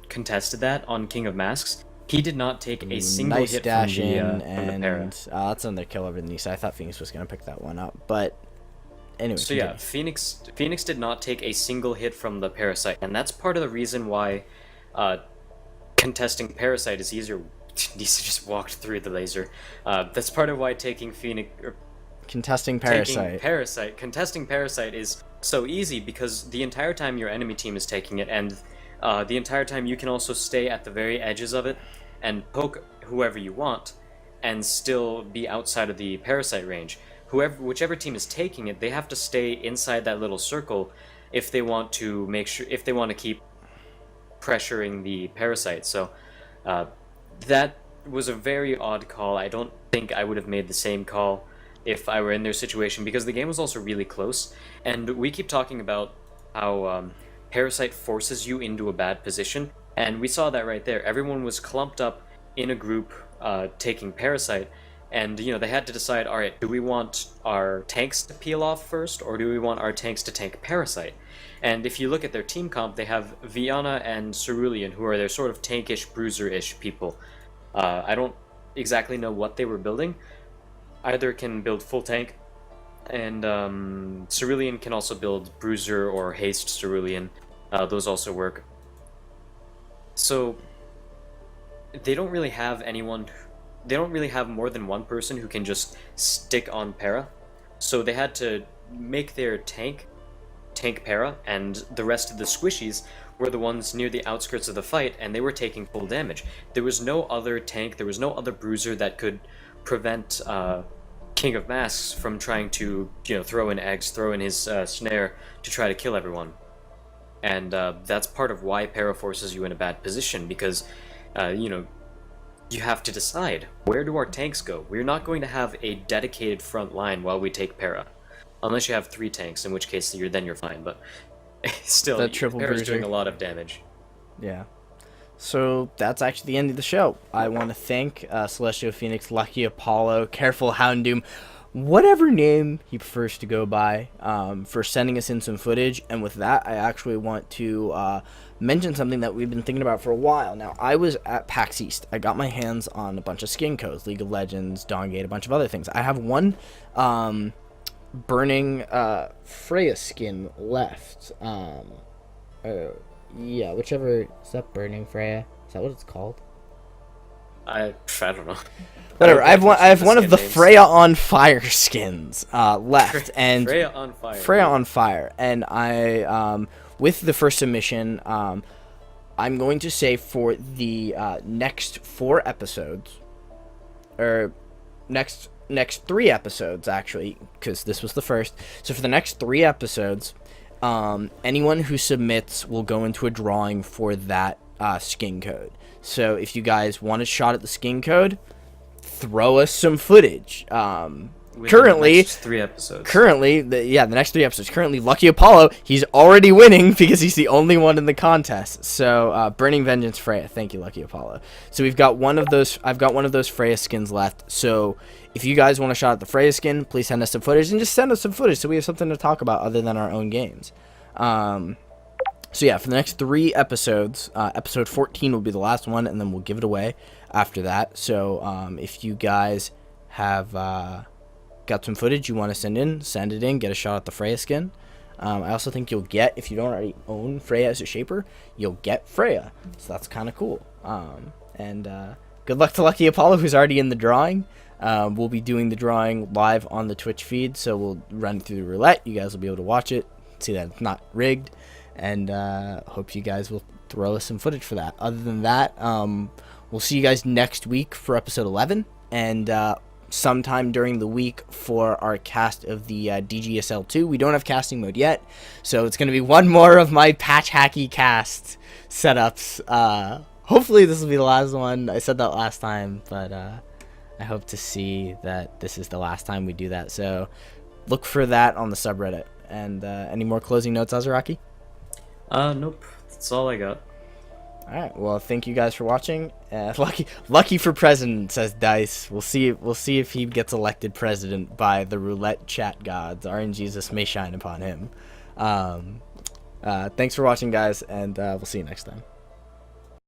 contested that on King of Masks, he did not take a single hit from the Para. That's another kill over the Nisa. I thought Phoenix was going to pick that one up, but anyway. So yeah, Phoenix did not take a single hit from the Parasite, and that's part of the reason why contesting Parasite is easier. Nisa just walked through the laser. That's part of why contesting Parasite is so easy, because the entire time your enemy team is taking it, and the entire time you can also stay at the very edges of it and poke whoever you want and still be outside of the Parasite range. Whichever team is taking it, they have to stay inside that little circle if they want to keep pressuring the Parasite. So that was a very odd call. I don't think I would have made the same call if I were in their situation, because the game was also really close, and we keep talking about how Parasite forces you into a bad position, and we saw that right there. Everyone was clumped up in a group taking Parasite, and they had to decide, all right, do we want our tanks to peel off first, or do we want our tanks to tank Parasite? And if you look at their team comp, they have Viana and Cerulean, who are their sort of tankish, bruiser-ish people. I don't exactly know what they were building. Either can build full tank, and Cerulean can also build bruiser or haste Cerulean. Those also work. So they don't really have anyone. They don't really have more than one person who can just stick on Para. So they had to make their tank Para, and the rest of the squishies were the ones near the outskirts of the fight, and they were taking full damage. There was no other tank, there was no other bruiser that could prevent King of Masks from trying to, throw in eggs, throw in his snare to try to kill everyone. And that's part of why Para forces you in a bad position, because, you have to decide, where do our tanks go? We're not going to have a dedicated front line while we take Para. Unless you have 3 tanks, in which case you're fine, but still, That triple Para's bruiser. doing a lot of damage. Yeah. So that's actually the end of the show. I want to thank Celestial Phoenix, Lucky Apollo, Careful Houndoom, whatever name he prefers to go by, for sending us in some footage. And with that, I actually want to mention something that we've been thinking about for a while. Now, I was at PAX East. I got my hands on a bunch of skin codes, League of Legends, Dawngate, a bunch of other things. I have one burning Freya skin left. Yeah, whichever. Is that burning Freya? Is that what it's called? I don't know. Whatever. I have one of the names. Freya on Fire skins left, and Freya on Fire. Freya on Fire, and I with the first submission, I'm going to say for the next 4 episodes, or next 3 episodes actually, because this was the first. So for the next 3 episodes, anyone who submits will go into a drawing for that skin code. So if you guys want a shot at the skin code, throw us some footage. Currently, the next 3 episodes. The next 3 episodes. Currently, Lucky Apollo, he's already winning because he's the only one in the contest. So, Burning Vengeance Freya. Thank you, Lucky Apollo. So we've got one of those. I've got one of those Freya skins left. So if you guys want a shot at the Freya skin, please send us some footage, and just send us some footage so we have something to talk about other than our own games. So yeah, for the next 3 episodes, episode 14 will be the last one, and then we'll give it away after that. So if you guys have got some footage you want to send it in, get a shot at the Freya skin. I also think you'll get, if you don't already own Freya as a shaper, you'll get Freya. So that's kind of cool. And good luck to Lucky Apollo, who's already in the drawing. We'll be doing the drawing live on the Twitch feed, so we'll run through the roulette. You guys will be able to watch it, see that it's not rigged, and hope you guys will throw us some footage for that. Other than that, we'll see you guys next week for episode 11, and sometime during the week for our cast of the DGSL2. We don't have casting mode yet, so it's going to be one more of my patch hacky cast setups. Hopefully this will be the last one. I said that last time, but I hope to see that this is the last time we do that. So look for that on the subreddit. And any more closing notes, Azaraki? Nope. That's all I got. All right. Well, thank you guys for watching. Lucky for president, says Dice. We'll see if he gets elected president by the roulette chat gods. RNGesus may shine upon him. Thanks for watching, guys, and we'll see you next time.